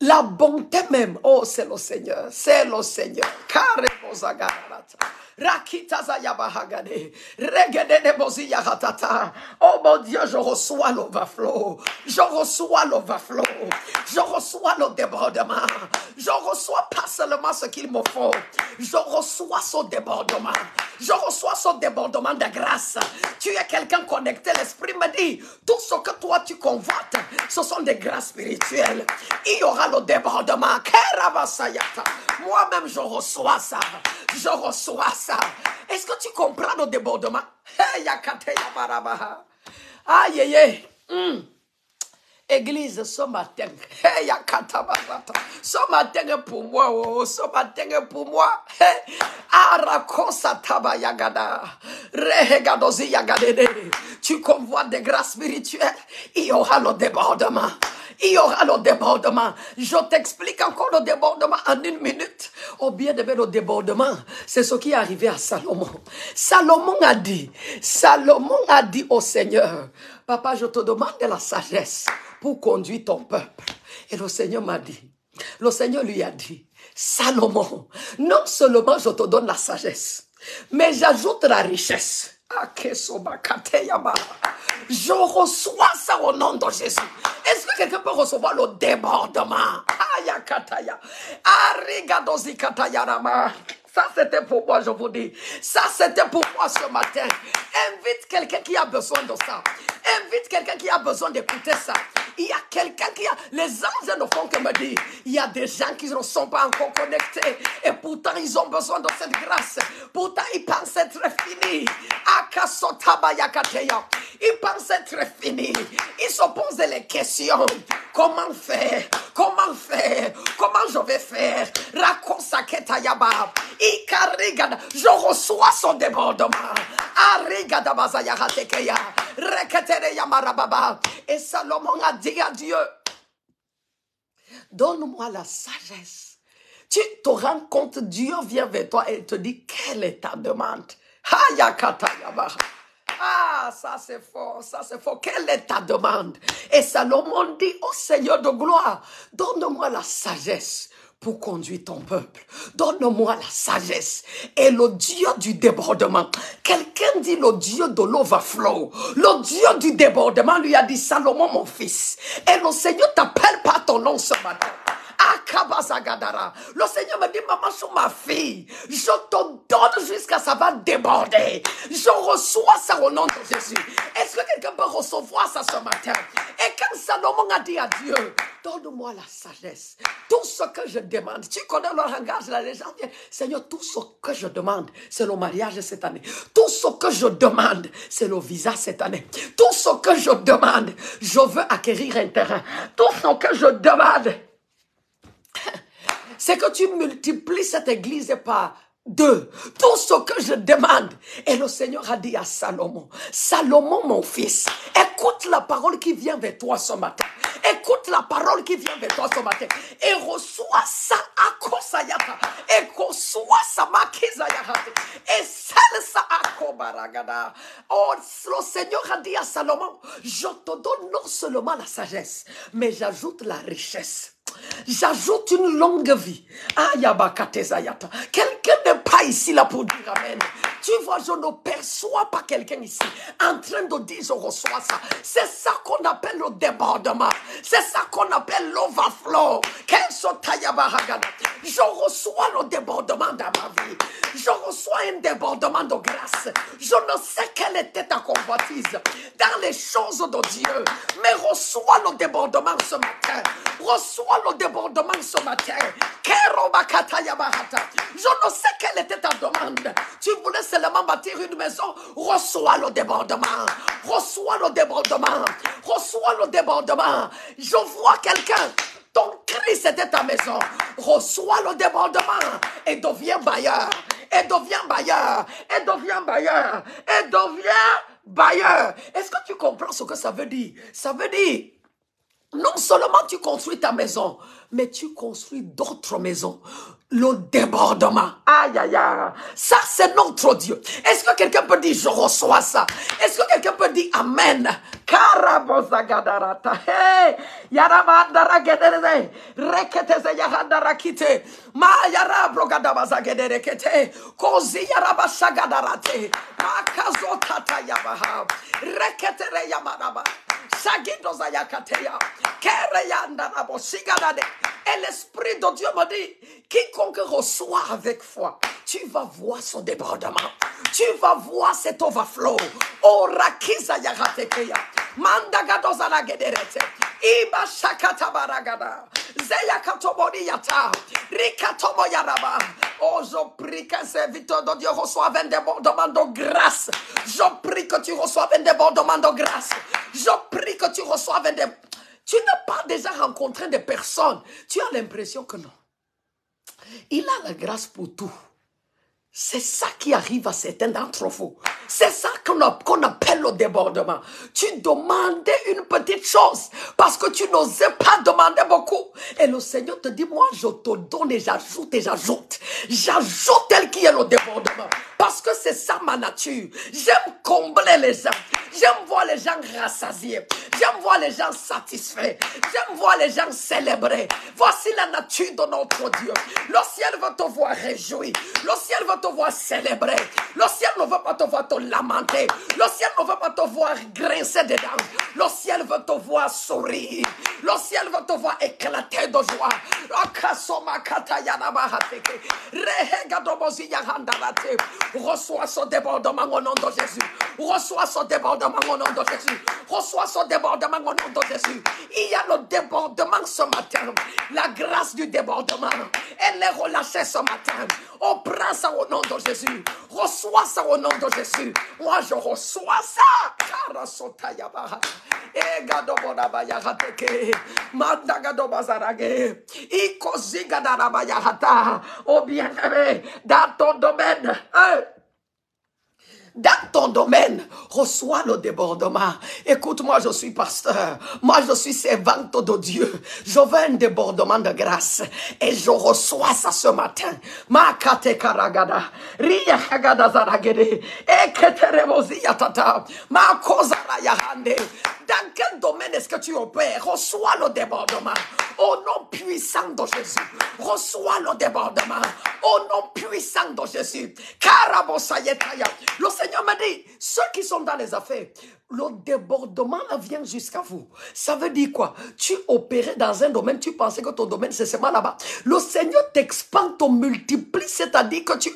La bonté même, oh c'est le Seigneur, c'est le Seigneur. Karebozagarata. Rakitazayabahagade. Regedeboziyaratata. Oh mon Dieu, je reçois l'overflow. Je reçois l'overflow. Je reçois le débordement. Je reçois pas seulement ce qu'il me faut. Je reçois ce débordement. Je reçois ce débordement de grâce. Tu es quelqu'un connecté. L'Esprit me dit, tout ce que toi tu convoites, ce sont des grâces spirituelles. Il y aura le débordement. Moi-même, je reçois ça. Je reçois ça. Est-ce que tu comprends le débordement? Aïe, aïe, aïe. Église, ce matin, ce matin est pour moi, oh, ce matin est pour moi. Tu convoites des grâces spirituelles, il y aura le débordement. Il y aura le débordement. Je t'explique encore le débordement en une minute. Oh bien aimé, le débordement, c'est ce qui est arrivé à Salomon. Salomon a dit au Seigneur, Papa, je te demande de la sagesse pour conduire ton peuple. Et le Seigneur m'a dit, le Seigneur lui a dit, Salomon, non seulement je te donne la sagesse, mais j'ajoute la richesse. Je reçois ça au nom de Jésus. Est-ce que quelqu'un peut recevoir le débordement? Ça, c'était pour moi, je vous dis. Ça, c'était pour moi ce matin. Invite quelqu'un qui a besoin de ça. Invite quelqu'un qui a besoin d'écouter ça. Il y a quelqu'un qui a... Les anges ne font que me dire, il y a des gens qui ne sont pas encore connectés. Et pourtant, ils ont besoin de cette grâce. Pourtant, ils pensent être finis. Ils pensent être finis. Ils se posent les questions. Comment faire? Comment faire? Comment je vais faire? Je reçois son débordement. Et Salomon a dit à Dieu, donne-moi la sagesse. Tu te rends compte, Dieu vient vers toi et te dit, quelle est ta demande? Ah, ça c'est fort, ça c'est fort. Quelle est ta demande? Et Salomon dit au Seigneur de gloire, donne-moi la sagesse pour conduire ton peuple. Donne-moi la sagesse. Et le Dieu du débordement, quelqu'un dit le Dieu de l'overflow, le Dieu du débordement lui a dit, Salomon mon fils, et le Seigneur t'appelle par ton nom ce matin. Le Seigneur me dit, maman, sur ma fille, je te donne jusqu'à ça va déborder. Je reçois ça au nom de Jésus. Est-ce que quelqu'un peut recevoir ça ce matin? Et quand Salomon a dit à Dieu, donne-moi la sagesse, tout ce que je demande, tu connais le langage, la légende, Seigneur, tout ce que je demande, c'est le mariage cette année. Tout ce que je demande, c'est le visa cette année. Tout ce que je demande, je veux acquérir un terrain. Tout ce que je demande, c'est que tu multiplies cette église par 2. Tout ce que je demande. Et le Seigneur a dit à Salomon, Salomon mon fils, écoute la parole qui vient vers toi ce matin. Écoute la parole qui vient vers toi ce matin. Et reçois ça à Kosayata. Et reçois ça Makizayata. Et celle ça à Kobaragada. Oh, le Seigneur a dit à Salomon, je te donne non seulement la sagesse, mais j'ajoute la richesse. J'ajoute une longue vie. Quelqu'un n'est pas ici là pour dire amen. Tu vois, je ne perçois pas quelqu'un ici en train de dire je reçois ça. C'est ça qu'on appelle le débordement. C'est ça qu'on appelle l'overflow. Je reçois le débordement dans ma vie. Je reçois un débordement de grâce. Je ne sais quelle était ta convoitise dans les choses de Dieu, mais reçois le débordement ce matin. Reçois le débordement ce matin. Je ne sais quelle était ta demande. Tu voulais seulement bâtir une maison. Reçois le débordement. Reçois le débordement. Reçois le débordement. Je vois quelqu'un. Ton cri, c'était ta maison. Reçois le débordement et deviens bailleur. Et deviens bailleur. Et deviens bailleur. Et deviens bailleur. Est-ce que tu comprends ce que ça veut dire? Ça veut dire, non seulement tu construis ta maison, mais tu construis d'autres maisons. Le débordement. Aïe, aïe, aïe. Ça, c'est notre Dieu. Est-ce que quelqu'un peut dire, je reçois ça? Est-ce que quelqu'un peut dire, Amen? Karabozagarata. Hey, Yarabandaragadere. Reketeze Yahandarakite. Ma Yarabrogadabazagederekete. Kozi Yarabashagadarate. Makazotata Yabaha. Reketere Yamanaba. Et l'Esprit de Dieu me dit, quiconque reçoit avec foi, tu vas voir son débordement. Tu vas voir cet overflow. Oh, Rakiza Yaratekeya. Mandagadoza la Gederete. Iba Shakata Baragada. Zeyakatobori Yata. Rikatomo Yaraba. Oh, je prie qu'un serviteur de Dieu reçoive un débordement de grâce. Je prie que tu reçoives un débordement de grâce. Je prie que tu reçoives un débordement. Tu n'as pas déjà rencontré des personnes. Tu as l'impression que non. Il a la grâce pour tout. C'est ça qui arrive à certains d'entre vous. C'est ça qu'on appelle le débordement. Tu demandais une petite chose parce que tu n'osais pas demander beaucoup. Et le Seigneur te dit, moi je te donne et j'ajoute et j'ajoute. J'ajoute tel qui est le débordement. Parce que c'est ça ma nature. J'aime combler les gens. J'aime voir les gens rassasiés. J'aime voir les gens satisfaits. J'aime voir les gens célébrer. Voici la nature de notre Dieu. Le ciel veut te voir réjoui. Le ciel veut te voir célébrer. Le ciel ne veut pas te voir te lamenter. Le ciel ne veut pas te voir grincer des dents. Le ciel veut te voir sourire. Le ciel veut te voir éclater de joie. Reçois ce débordement au nom de Jésus. Reçois ce débordement au nom de Jésus. Reçois ce débordement au nom de Jésus. Il y a le débordement ce matin. La grâce du débordement. Elle est relâchée ce matin. On prend ça au nom de Jésus. Reçois ça au nom de Jésus. Moi je reçois ça. Oh bien-aimé, dans ton domaine, dans ton domaine, reçois le débordement. Écoute-moi, je suis pasteur. Moi, je suis servante de Dieu. Je veux un débordement de grâce. Et je reçois ça ce matin. Makate karagada. Riya kagada zaragede. Eketerebozi yatata. Makozara yahande. Dans quel domaine est-ce que tu opères? Reçois le débordement. Au nom puissant de Jésus. Reçois le débordement. Au nom puissant de Jésus. Karabosayetaya. Le Seigneur m'a dit, ceux qui sont dans les affaires, le débordement vient jusqu'à vous. Ça veut dire quoi? Tu opérais dans un domaine, tu pensais que ton domaine c'est seulement là-bas. Le Seigneur t'expande, te multiplie, c'est-à-dire que tu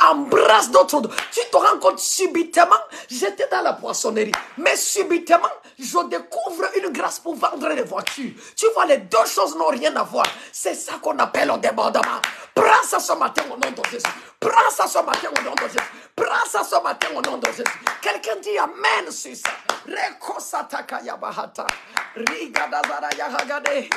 embrasses d'autres. Tu te rends compte subitement, j'étais dans la poissonnerie, mais subitement, je découvre une grâce pour vendre les voitures. Tu vois, les deux choses n'ont rien à voir. C'est ça qu'on appelle le débordement. Prends ça ce matin au nom de Jésus. Prends ça ce matin au nom de Jésus. Prends ça ce matin au nom de Jésus. Quelqu'un dit Amen sur ça. Rekosataka yabahata. Rigadazara yahagade.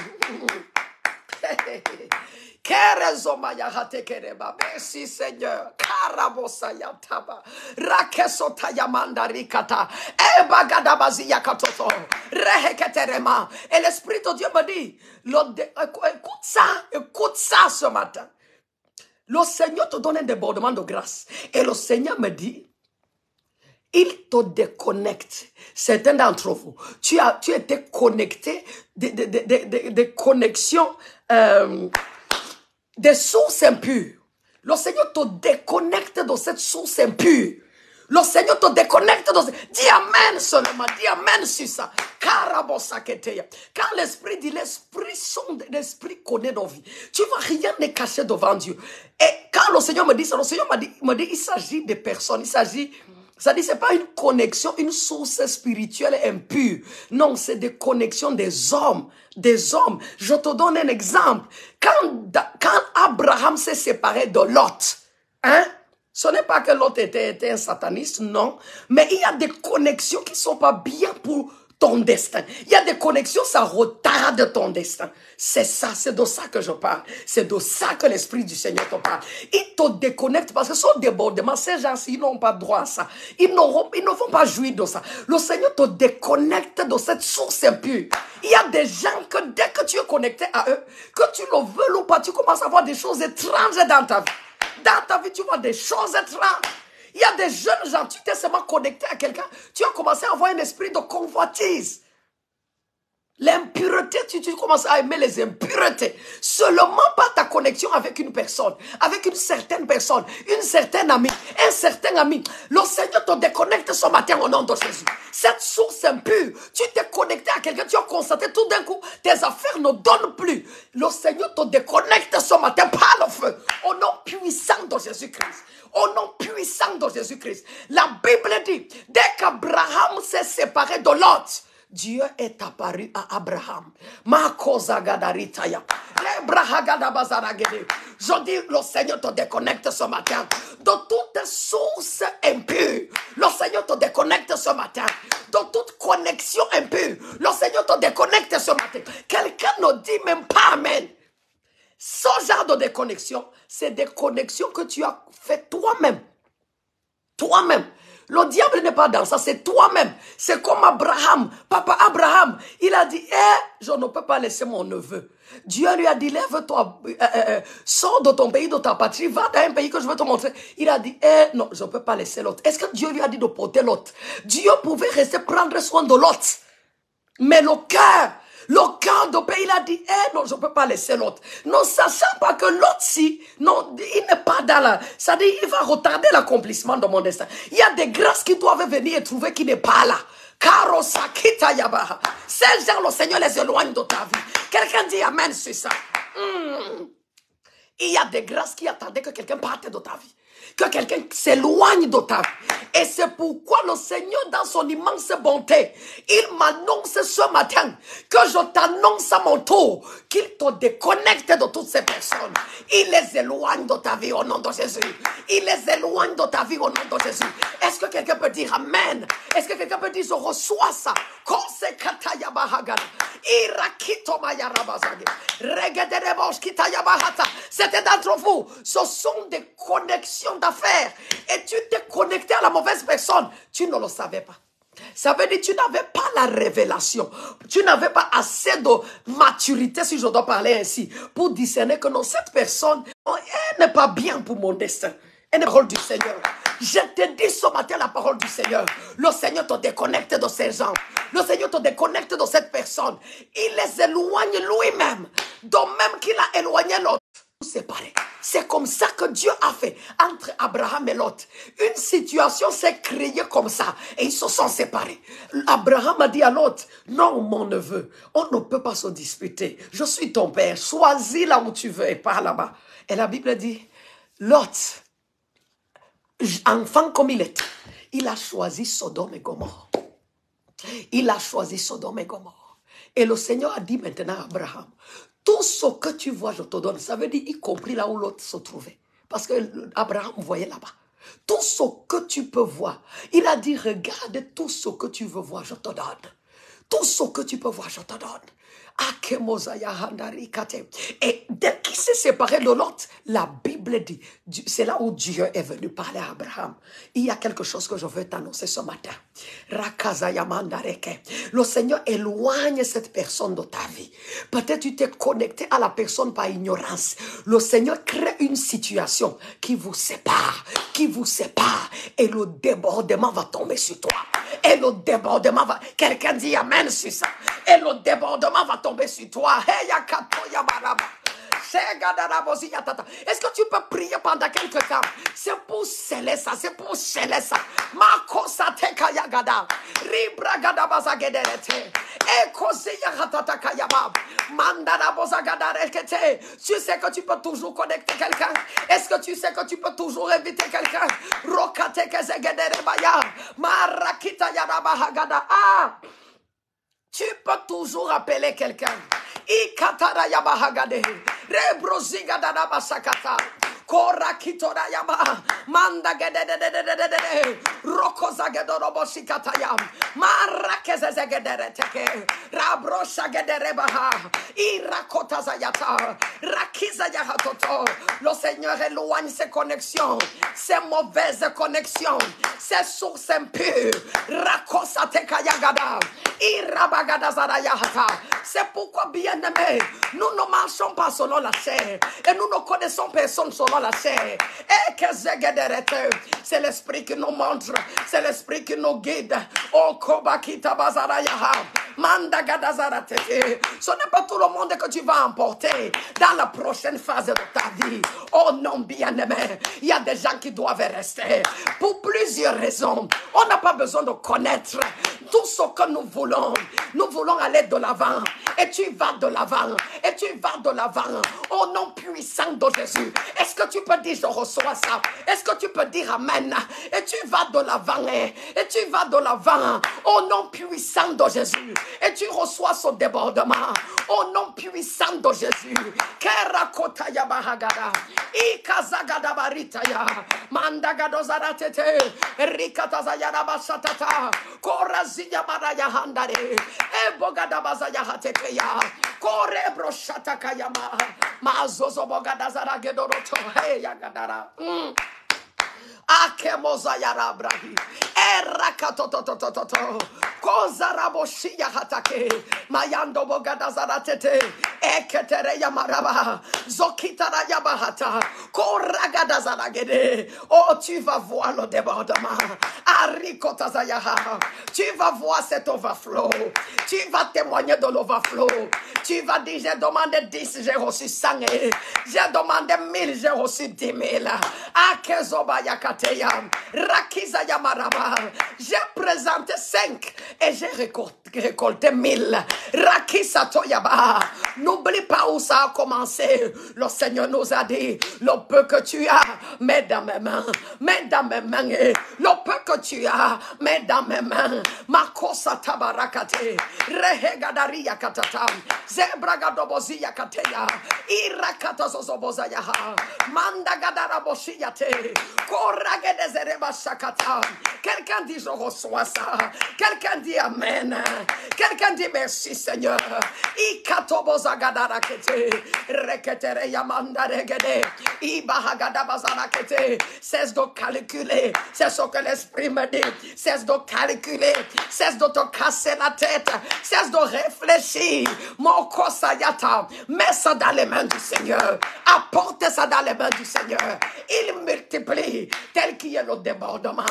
Merci Seigneur. Karabosayataba. Rakesotayamanda rikata. Ebagadabaziya katoto. Reheketerema. Et l'Esprit de Dieu me dit, écoute ça ce matin. Le Seigneur te donne un débordement de grâce. Et le Seigneur me dit, il te déconnecte. Certains d'entre vous, tu étais connecté des connexions, des sources impures. Le Seigneur te déconnecte de cette source impure. Le Seigneur te déconnecte de ça. Dis Amen seulement. Dis Amen sur ça. Quand l'Esprit dit, l'Esprit sonde, l'Esprit connaît nos vies. Tu vois, rien n'est caché devant Dieu. Et quand le Seigneur me dit ça, le Seigneur me dit, il s'agit de personnes, il s'agit Ça dit, ce n'est pas une connexion, une source spirituelle impure. Non, c'est des connexions des hommes. Des hommes. Je te donne un exemple. Quand Abraham s'est séparé de Lot, hein, ce n'est pas que Lot était un sataniste, non. Mais il y a des connexions qui ne sont pas bien pour ton destin. Il y a des connexions, ça retarde ton destin. C'est ça, c'est de ça que je parle. C'est de ça que l'Esprit du Seigneur te parle. Il te déconnecte parce que son débordement, ces gens-ci, ils n'ont pas droit à ça. Ils ne vont pas jouir de ça. Le Seigneur te déconnecte de cette source impure. Il y a des gens que dès que tu es connecté à eux, que tu le veux ou pas, tu commences à voir des choses étranges dans ta vie. Dans ta vie, tu vois des choses étranges. Il y a des jeunes gens, tu t'es seulement connecté à quelqu'un, tu as commencé à avoir un esprit de convoitise. L'impureté, tu commences à aimer les impuretés. Seulement par ta connexion avec une personne, avec une certaine personne, une certaine amie, un certain ami. Le Seigneur te déconnecte ce matin au nom de Jésus. Cette source impure, tu t'es connecté à quelqu'un, tu as constaté tout d'un coup, tes affaires ne donnent plus. Le Seigneur te déconnecte ce matin par le feu, au nom puissant de Jésus-Christ. Au nom puissant de Jésus-Christ. La Bible dit, dès qu'Abraham s'est séparé de Lot, Dieu est apparu à Abraham. Je dis, le Seigneur te déconnecte ce matin de toute source impure. Le Seigneur te déconnecte ce matin de toute connexion impure. Le Seigneur te déconnecte ce matin. Quelqu'un ne dit même pas Amen. Ce genre de déconnexion, c'est des connexions que tu as fait toi-même. Toi-même. Le diable n'est pas dans ça, c'est toi-même. C'est comme Abraham. Papa Abraham, il a dit, je ne peux pas laisser mon neveu. Dieu lui a dit, lève-toi, sors de ton pays, de ta patrie, va dans un pays que je vais te montrer. Il a dit, non, je ne peux pas laisser l'autre. Est-ce que Dieu lui a dit de porter l'autre? Dieu pouvait rester prendre soin de l'autre. Mais le cœur de paix, il a dit, non, je ne peux pas laisser l'autre. Non, sachant pas que l'autre, si, non, il n'est pas dans la, ça dit, il va retarder l'accomplissement de mon destin. Il y a des grâces qui doivent venir et trouver qui n'est pas là. Ces gens, le Seigneur les éloigne de ta vie. Quelqu'un dit Amen sur ça. Il y a des grâces qui attendaient que quelqu'un parte de ta vie. Que quelqu'un s'éloigne de ta vie. Et c'est pourquoi le Seigneur, dans son immense bonté, il m'annonce ce matin que je t'annonce à mon tour qu'il te déconnecte de toutes ces personnes. Il les éloigne de ta vie au nom de Jésus. Il les éloigne de ta vie au nom de Jésus. Est-ce que quelqu'un peut dire Amen? Est-ce que quelqu'un peut dire je reçois ça? C'était d'entre vous. Ce sont des connexions d'affaires. Et tu t'es connecté à la mauvaise personne. Tu ne le savais pas. Ça veut dire que tu n'avais pas la révélation. Tu n'avais pas assez de maturité, si je dois parler ainsi, pour discerner que non, cette personne, elle n'est pas bien pour mon destin. Elle n'est pas la parole du Seigneur. Je te dis ce matin la parole du Seigneur. Le Seigneur te déconnecte de ces gens. Le Seigneur te déconnecte de cette personne. Il les éloigne lui-même. De même qu'il a éloigné l'autre. Séparés. C'est comme ça que Dieu a fait entre Abraham et Lot. Une situation s'est créée comme ça et ils se sont séparés. Abraham a dit à Lot, non mon neveu, on ne peut pas se disputer. Je suis ton père, choisis là où tu veux et pas là-bas. Et la Bible dit, Lot, enfant comme il est, il a choisi Sodome et Gomorrhe. Il a choisi Sodome et Gomorrhe. Et le Seigneur a dit maintenant à Abraham, tout ce que tu vois, je te donne. Ça veut dire, y compris là où l'autre se trouvait. Parce que Abraham voyait là-bas. Tout ce que tu peux voir. Il a dit, regarde tout ce que tu veux voir, je te donne. Tout ce que tu peux voir, je te donne. Et dès qu'il s'est séparé de l'autre, la Bible dit, c'est là où Dieu est venu parler à Abraham. Il y a quelque chose que je veux t'annoncer ce matin. Le Seigneur éloigne cette personne de ta vie. Peut-être tu t'es connecté à la personne par ignorance. Le Seigneur crée une situation qui vous sépare, et le débordement va tomber sur toi. Et le débordement va... Quelqu'un dit Amen sur ça. Et le débordement va tomber sur toi. Est-ce que tu peux prier pendant quelques temps? C'est pour sceller ça, c'est pour sceller ça. Makosa tekaya gada, ribra gada bazagederete, ekoziya hatata kayaba, mandara bozagada rekete. Tu sais que tu peux toujours connecter quelqu'un? Est-ce que tu sais que tu peux toujours inviter quelqu'un? Rokate kezegedere baya, marakita yarabahagada. Ah! Tu peux toujours appeler quelqu'un. Ikatara yabahagade, rebroziga dadabasakata. Kora kitora yama, manda gedededededede, rokoza gedorobo shikataya, marakeze zegedere teke, rabrosha gederebaha, irakota zayata, rakiza yahatoto. Le Seigneur éloigne ses connexions, ses mauvaises connexions, ses sources impures, rakosa tekayagada, irabagada zarayahata. C'est pourquoi, bien-aimés, nous ne marchons pas selon la chair, et nous ne connaissons personne selon la chair. Et que c'est l'esprit qui nous montre, c'est l'esprit qui nous guide. Oh, Kobakita Bazarayaha, Mandagadazarate. Ce n'est pas tout le monde que tu vas emporter dans la prochaine phase de ta vie. Oh non, bien-aimé, il y a des gens qui doivent rester pour plusieurs raisons. On n'a pas besoin de connaître tout ce que nous voulons. Nous voulons aller de l'avant. Et tu vas de l'avant. Et tu vas de l'avant. Au nom puissant de Jésus. Est-ce que tu peux dire je reçois ça? Est-ce que tu peux dire amen? Et tu vas de l'avant. Et tu vas de l'avant. Au nom puissant de Jésus. Et tu reçois ce débordement. Au nom puissant de Jésus. Kerakotaya bahagada. Ikazagada baritaya. Mandagadozaratete. Rikatazayara basatata. Korazia baraya handare. Ebogada bazaya hatekeya. Kore broshata kayama. Mazozo bogada zaragedoroto. Hey yagadara. Akemoza yarabrahi. Erakatototototo. Kozaraboshia hatake. Mayando bogada zaratete. Eketere yamaraba. Zokitara yabahata. Koragada zaragede. Oh, tu vas voir le débordement. Arikotazayaha. Tu vas voir cet overflow. Tu vas témoigner de l'overflow. Tu vas dire, j'ai demandé 10, j'ai reçu 100. J'ai demandé 1000, j'ai reçu 10 000. Akezoba yakateya. Rakiza yamaraba. J'ai présenté 5 et j'ai récolté 1000. Rakisa toyaba. N'oublie pas où ça a commencé. Le Seigneur nous a dit, le peu que tu as, mets dans mes mains. Mets dans mes mains. Le peu que tu as, mets dans mes mains. Makosa tabarakate. Rehegadaria katata. Zebragadobozi yakateya. Irakata zozoboza yaha. Mandagadaraboshi yate. Koragedezereba shakata. Quelqu'un dit je reçois ça. Quelqu'un dit amen. Quelqu'un dit merci Seigneur. Ikatoboza gadarakete. Reketere yamanda regede. Ibahagadabazarakete. Cesse de calculer. C'est ce que l'esprit me dit. Cesse de calculer. Cesse de te casser la tête. Cesse de réfléchir. Mon kosayata. Mets ça dans les mains du Seigneur. Apporte ça dans les mains du Seigneur. Il multiplie. Tel qu'il y a le débordement.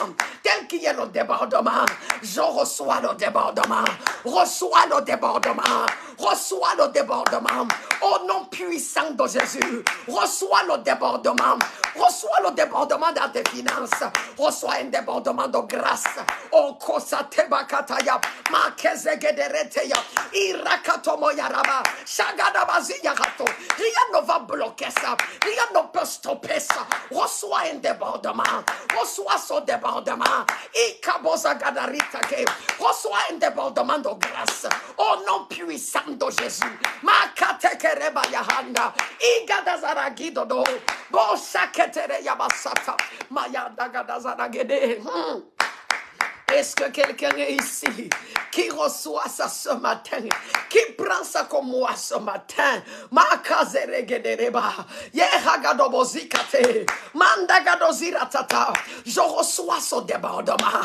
Tel qu'il y a le débordement. Je reçois le débordement. Reçois le débordement. Reçois le débordement. Au nom puissant de Jésus. Reçois le débordement. Reçois le débordement dans tes finances. Reçois un débordement de grâce. Oh, kosate bakataya. Makezegedereteya. Irakatomo yaraba. Shagadabazi yarato. Rien ne va bloquer ça. Rien ne peut stopper ça. Reçois un débordement. Reçois ce débordement. Ikabozagadaritage. Reçois un débordement de grâce. Au nom puissant de Jésus. Makatekereba yahanda. Igadazaragidodo. Boshaketere yabasata. Mayadagadazaragede. Est-ce que quelqu'un est ici qui reçoit ça ce matin, qui prend ça comme moi ce matin? Je reçois ce débordement.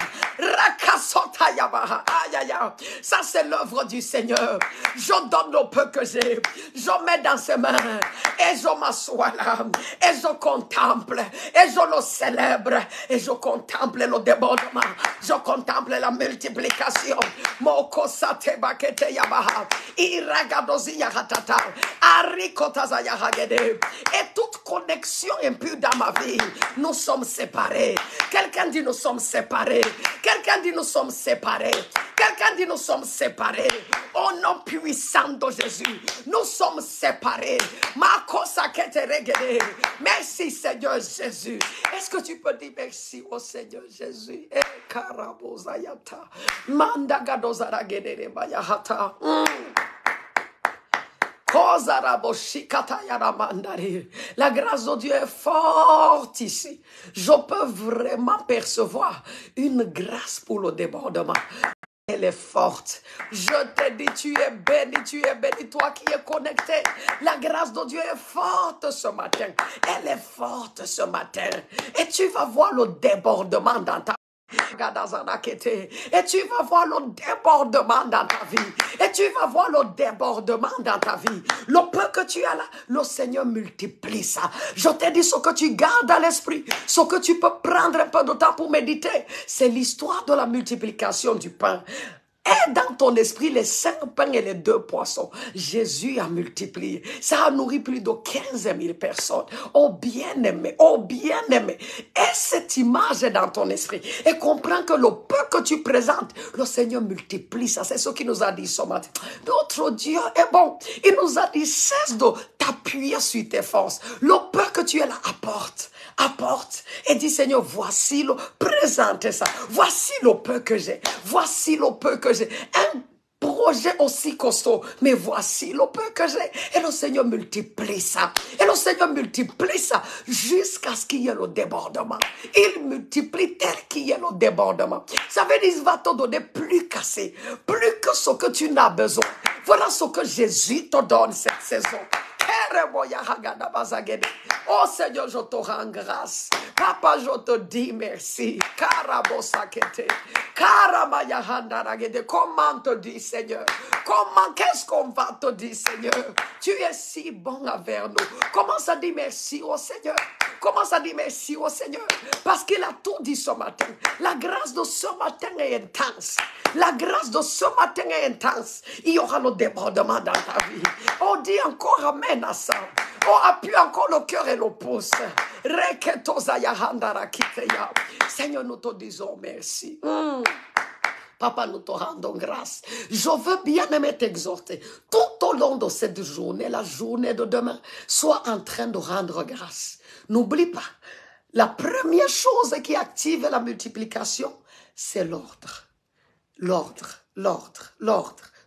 Ça c'est l'œuvre du Seigneur. Je donne le peu que j'ai, je mets dans ses mains et je m'assois là et je contemple et je le célèbre et je contemple le débordement. Je contemple contemple la multiplication. Moko sate bakete yabaha. Iragadozi yahatata. Arikotaza yahagede. Et toute connexion impure dans ma vie, nous sommes séparés. Quelqu'un dit nous sommes séparés. Quelqu'un dit nous sommes séparés. Quelqu'un dit nous sommes séparés. Au nom puissant de Jésus, nous sommes séparés. Merci Seigneur Jésus. Est-ce que tu peux dire merci au Seigneur Jésus? La grâce de Dieu est forte ici. Je peux vraiment percevoir une grâce pour le débordement. Elle est forte. Je te dis, tu es béni, toi qui es connecté. La grâce de Dieu est forte ce matin. Elle est forte ce matin. Et tu vas voir le débordement dans ta vie. Et tu vas voir le débordement dans ta vie. Et tu vas voir le débordement dans ta vie. Le peu que tu as là, le Seigneur multiplie ça. Je te dis ce que tu gardes à l'esprit, ce que tu peux prendre un peu de temps pour méditer, c'est l'histoire de la multiplication du pain. Et dans ton esprit, les 5 pains et les 2 poissons, Jésus a multiplié. Ça a nourri plus de 15 000 personnes. Oh bien-aimé, oh bien-aimé. Et cette image est dans ton esprit. Et comprends que le peu que tu présentes, le Seigneur multiplie ça. C'est ce qu'il nous a dit ce matin. Notre Dieu est bon. Il nous a dit, cesse de t'appuyer sur tes forces. Le peu que tu es là, apporte. Apporte et dis Seigneur, voici le, présente ça, voici le peu que j'ai, voici le peu que j'ai, un projet aussi costaud, mais voici le peu que j'ai, et le Seigneur multiplie ça, et le Seigneur multiplie ça, jusqu'à ce qu'il y ait le débordement, il multiplie tel qu'il y ait le débordement, ça veut dire qu'il va te donner plus qu'assez, plus que ce que tu n'as besoin, voilà ce que Jésus te donne cette saison. Oh Seigneur, je te rends grâce. Papa, je te dis merci. Comment te dire, Seigneur? Comment, qu'est-ce qu'on va te dire, Seigneur? Tu es si bon envers nous. Commence à dire merci au Seigneur. Commence à dire merci au Seigneur. Parce qu'il a tout dit ce matin. La grâce de ce matin est intense. La grâce de ce matin est intense. Il y aura le débordement dans ta vie. Oh, dis encore amen à ça. Oh, appuie encore le cœur et le pouce. Seigneur, nous te disons merci. Papa, nous te rendons grâce. Je veux bien aimer t'exhorter. Tout au long de cette journée, la journée de demain, sois en train de rendre grâce. N'oublie pas, la première chose qui active la multiplication, c'est l'ordre. L'ordre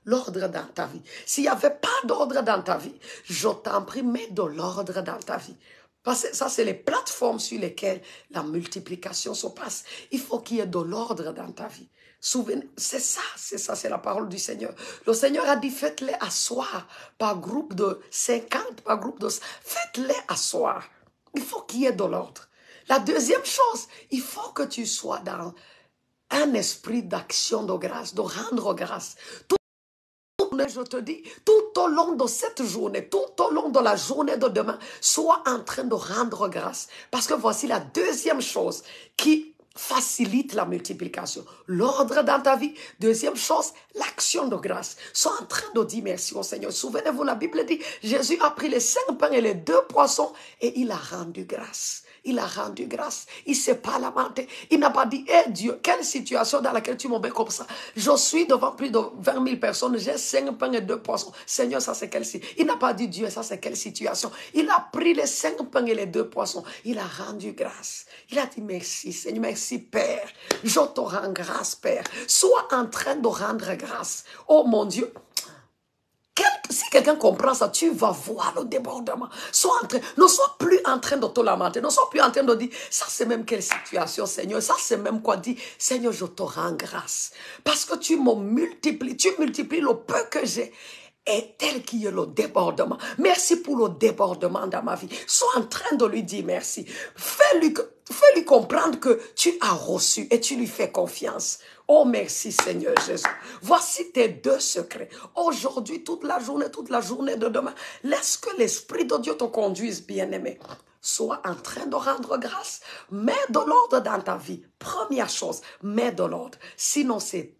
dans ta vie. S'il n'y avait pas d'ordre dans ta vie, je t'en prie, mets de l'ordre dans ta vie. Parce que ça, c'est les plateformes sur lesquelles la multiplication se passe. Il faut qu'il y ait de l'ordre dans ta vie. Souvenez, c'est ça, c'est la parole du Seigneur. Le Seigneur a dit, faites-les asseoir par groupe de 50, par groupe de... Faites-les asseoir. Il faut qu'il y ait de l'ordre. La deuxième chose, il faut que tu sois dans un esprit d'action de grâce, de rendre grâce. Je te dis, tout au long de cette journée, tout au long de la journée de demain, sois en train de rendre grâce. Parce que voici la deuxième chose qui facilite la multiplication. L'ordre dans ta vie. Deuxième chose, l'action de grâce. Sois en train de dire merci au Seigneur. Souvenez-vous, la Bible dit, Jésus a pris les 5 pains et les 2 poissons et il a rendu grâce. Il a rendu grâce. Il ne s'est pas lamenté. Il n'a pas dit, eh Dieu, quelle situation dans laquelle tu m'as mis comme ça. Je suis devant plus de 20 000 personnes. J'ai 5 pains et 2 poissons. Seigneur, ça c'est quelle situation? Il n'a pas dit, Dieu, ça c'est quelle situation? Il a pris les 5 pains et les 2 poissons. Il a rendu grâce. Il a dit, merci Seigneur, merci Père. Je te rends grâce, Père. Sois en train de rendre grâce. Oh mon Dieu. Si quelqu'un comprend ça, tu vas voir le débordement. Ne sois plus en train de te lamenter. Ne sois plus en train de dire, ça c'est même quelle situation, Seigneur. Ça c'est même quoi dire, Seigneur, je te rends grâce. Parce que tu me multiplies. Tu multiplies le peu que j'ai. Et tel qu'il y a le débordement. Merci pour le débordement dans ma vie. Sois en train de lui dire merci. Fais-lui comprendre que tu as reçu et tu lui fais confiance. Oh, merci Seigneur Jésus. Voici tes 2 secrets. Aujourd'hui, toute la journée de demain, laisse que l'Esprit de Dieu te conduise, bien-aimé. Sois en train de rendre grâce. Mets de l'ordre dans ta vie. Première chose, mets de l'ordre. Sinon, c'est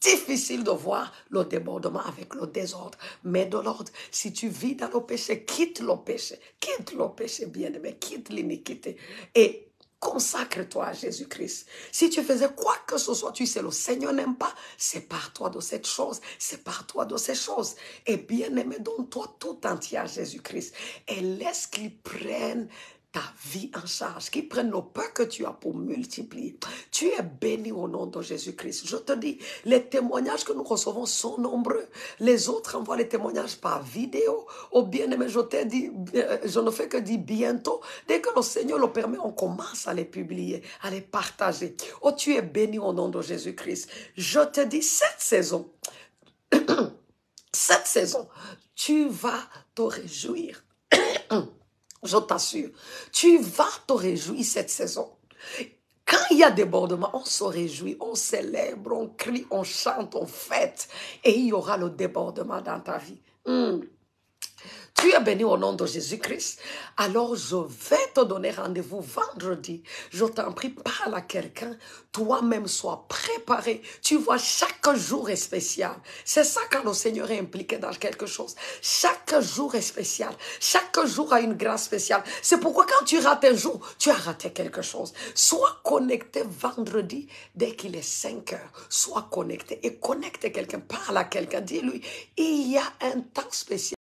difficile de voir le débordement avec le désordre. Mets de l'ordre. Si tu vis dans le péché, quitte le péché. Quitte le péché, bien-aimé. Quitte l'iniquité. Et consacre-toi à Jésus-Christ. Si tu faisais quoi que ce soit, tu sais, le Seigneur n'aime pas, sépare-toi de cette chose, sépare-toi de ces choses. Et bien-aimé, donne-toi tout entier à Jésus-Christ. Et laisse qu'il prenne ta vie en charge, qu'il prenne le peu que tu as pour multiplier. Tu es béni au nom de Jésus-Christ. Je te dis, les témoignages que nous recevons sont nombreux. Les autres envoient les témoignages par vidéo. Oh bien-aimé, je t'ai dit, je ne fais que dire bientôt. Dès que le Seigneur le permet, on commence à les publier, à les partager. Oh, tu es béni au nom de Jésus-Christ. Je te dis, cette saison, tu vas te réjouir. Je t'assure, tu vas te réjouir cette saison. Quand il y a débordement, on se réjouit, on célèbre, on crie, on chante, on fête. Et il y aura le débordement dans ta vie. Tu es béni au nom de Jésus-Christ. Alors je vais te donner rendez-vous vendredi. Je t'en prie, parle à quelqu'un. Toi-même, sois préparé. Tu vois, chaque jour est spécial. C'est ça quand le Seigneur est impliqué dans quelque chose. Chaque jour est spécial. Chaque jour a une grâce spéciale. C'est pourquoi quand tu rates un jour, tu as raté quelque chose. Sois connecté vendredi dès qu'il est 5 heures. Sois connecté et connecte quelqu'un. Parle à quelqu'un. Dis-lui, il y a un temps spécial.